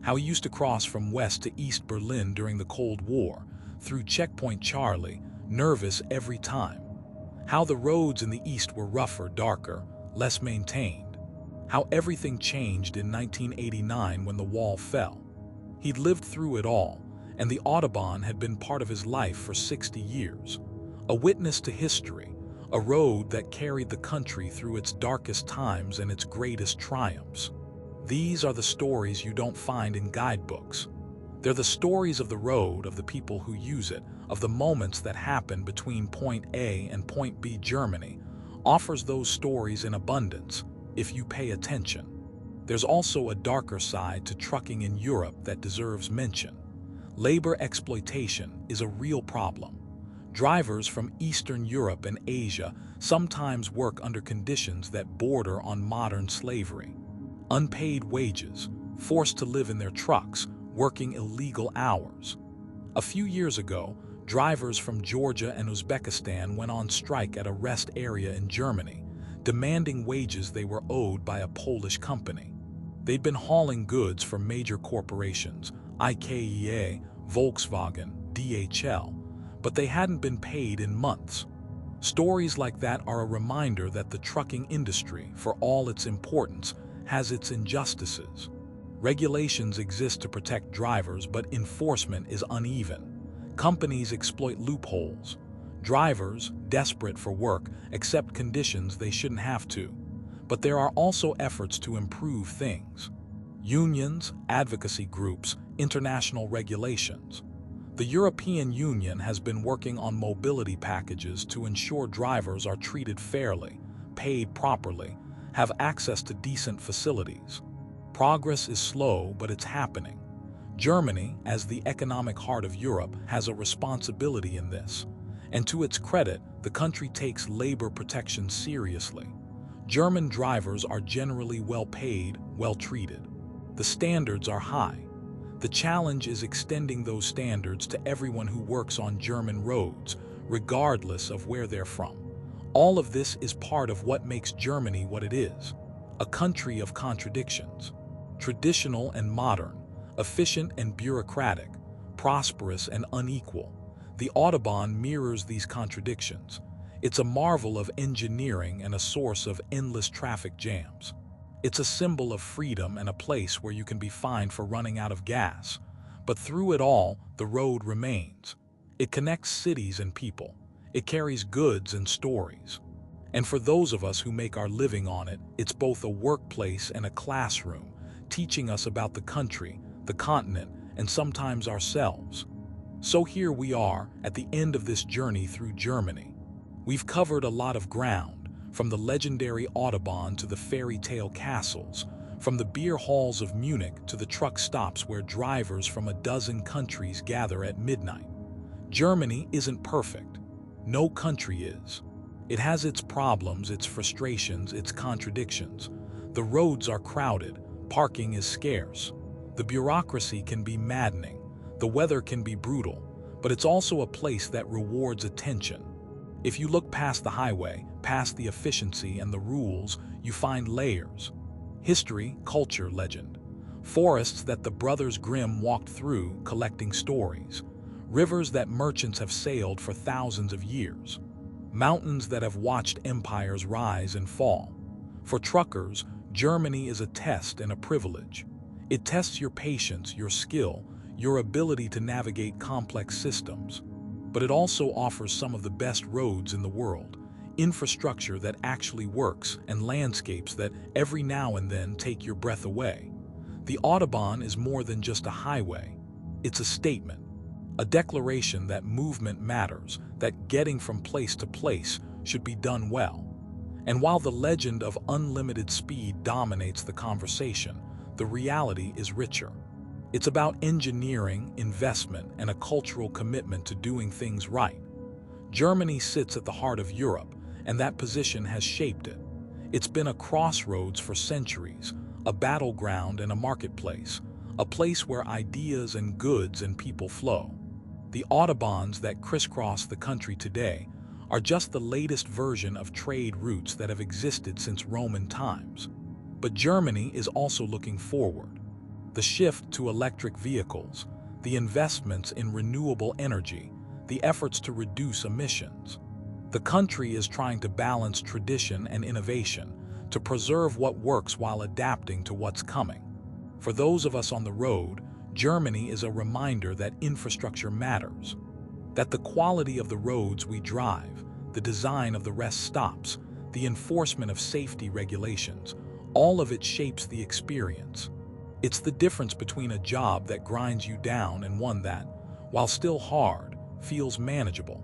How he used to cross from West to East Berlin during the Cold War, through Checkpoint Charlie, nervous every time. How the roads in the East were rougher, darker, less maintained. How everything changed in 1989 when the wall fell. He'd lived through it all, and the Autobahn had been part of his life for 60 years. A witness to history, a road that carried the country through its darkest times and its greatest triumphs. These are the stories you don't find in guidebooks. They're the stories of the road, of the people who use it, of the moments that happen between point A and point B. Germany offers those stories in abundance if you pay attention. There's also a darker side to trucking in Europe that deserves mention. Labor exploitation is a real problem. Drivers from Eastern Europe and Asia sometimes work under conditions that border on modern slavery. Unpaid wages, forced to live in their trucks, working illegal hours. A few years ago, drivers from Georgia and Uzbekistan went on strike at a rest area in Germany, demanding wages they were owed by a Polish company. They'd been hauling goods for major corporations, IKEA, Volkswagen, DHL, but they hadn't been paid in months. Stories like that are a reminder that the trucking industry, for all its importance, has its injustices. Regulations exist to protect drivers, but enforcement is uneven. Companies exploit loopholes. Drivers, desperate for work, accept conditions they shouldn't have to. But there are also efforts to improve things. Unions, advocacy groups, international regulations. The European Union has been working on mobility packages to ensure drivers are treated fairly, paid properly, have access to decent facilities. Progress is slow, but it's happening. Germany, as the economic heart of Europe, has a responsibility in this. And to its credit, the country takes labor protection seriously. German drivers are generally well paid, well treated. The standards are high. The challenge is extending those standards to everyone who works on German roads, regardless of where they're from. All of this is part of what makes Germany what it is, a country of contradictions. Traditional and modern, efficient and bureaucratic, prosperous and unequal. The Autobahn mirrors these contradictions. It's a marvel of engineering and a source of endless traffic jams. It's a symbol of freedom and a place where you can be fined for running out of gas. But through it all, the road remains. It connects cities and people. It carries goods and stories. And for those of us who make our living on it, it's both a workplace and a classroom, teaching us about the country, the continent, and sometimes ourselves. So here we are, at the end of this journey through Germany. We've covered a lot of ground, from the legendary Autobahn to the fairy tale castles, from the beer halls of Munich to the truck stops where drivers from a dozen countries gather at midnight. Germany isn't perfect. No country is. It has its problems, its frustrations, its contradictions. The roads are crowded, parking is scarce. The bureaucracy can be maddening, the weather can be brutal, but it's also a place that rewards attention. If you look past the highway, past the efficiency and the rules, you find layers. History, culture, legend. Forests that the Brothers Grimm walked through, collecting stories. Rivers that merchants have sailed for thousands of years. Mountains that have watched empires rise and fall. For truckers, Germany is a test and a privilege. It tests your patience, your skill, your ability to navigate complex systems. But it also offers some of the best roads in the world, infrastructure that actually works, and landscapes that every now and then take your breath away. The Autobahn is more than just a highway. It's a statement, a declaration that movement matters, that getting from place to place should be done well. And while the legend of unlimited speed dominates the conversation, the reality is richer. It's about engineering, investment, and a cultural commitment to doing things right. Germany sits at the heart of Europe, and that position has shaped it. It's been a crossroads for centuries, a battleground and a marketplace, a place where ideas and goods and people flow. The Autobahns that crisscross the country today are just the latest version of trade routes that have existed since Roman times. But Germany is also looking forward. The shift to electric vehicles, the investments in renewable energy, the efforts to reduce emissions. The country is trying to balance tradition and innovation, to preserve what works while adapting to what's coming. For those of us on the road, Germany is a reminder that infrastructure matters, that the quality of the roads we drive, the design of the rest stops, the enforcement of safety regulations, all of it shapes the experience. It's the difference between a job that grinds you down and one that, while still hard, feels manageable.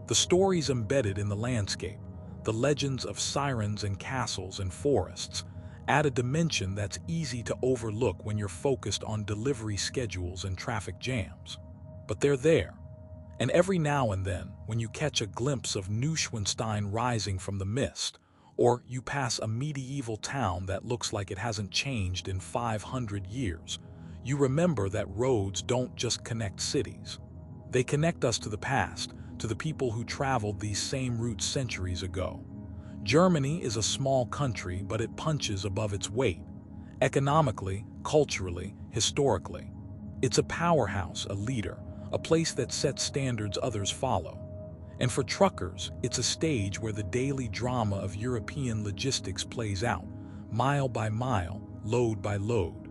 The stories embedded in the landscape, the legends of sirens and castles and forests, add a dimension that's easy to overlook when you're focused on delivery schedules and traffic jams. But they're there. And every now and then, when you catch a glimpse of Neuschwanstein rising from the mist, or you pass a medieval town that looks like it hasn't changed in 500 years, you remember that roads don't just connect cities. They connect us to the past, to the people who traveled these same routes centuries ago. Germany is a small country, but it punches above its weight, economically, culturally, historically. It's a powerhouse, a leader, a place that sets standards others follow. And for truckers, it's a stage where the daily drama of European logistics plays out, mile by mile, load by load.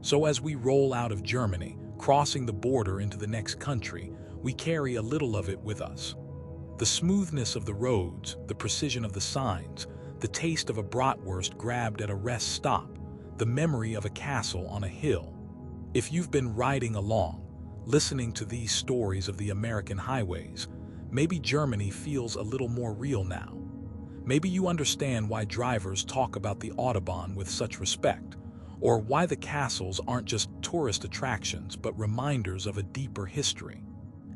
So as we roll out of Germany, crossing the border into the next country, we carry a little of it with us. The smoothness of the roads, the precision of the signs, the taste of a bratwurst grabbed at a rest stop, the memory of a castle on a hill. If you've been riding along, listening to these stories of the American highways, maybe Germany feels a little more real now. Maybe you understand why drivers talk about the Autobahn with such respect, or why the castles aren't just tourist attractions but reminders of a deeper history.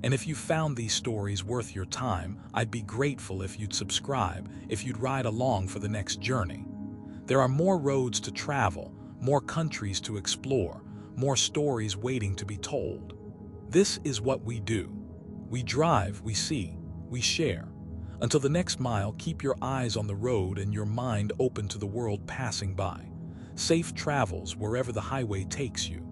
And if you found these stories worth your time, I'd be grateful if you'd subscribe, if you'd ride along for the next journey. There are more roads to travel, more countries to explore, more stories waiting to be told. This is what we do. We drive, we see, we share. Until the next mile, keep your eyes on the road and your mind open to the world passing by. Safe travels wherever the highway takes you.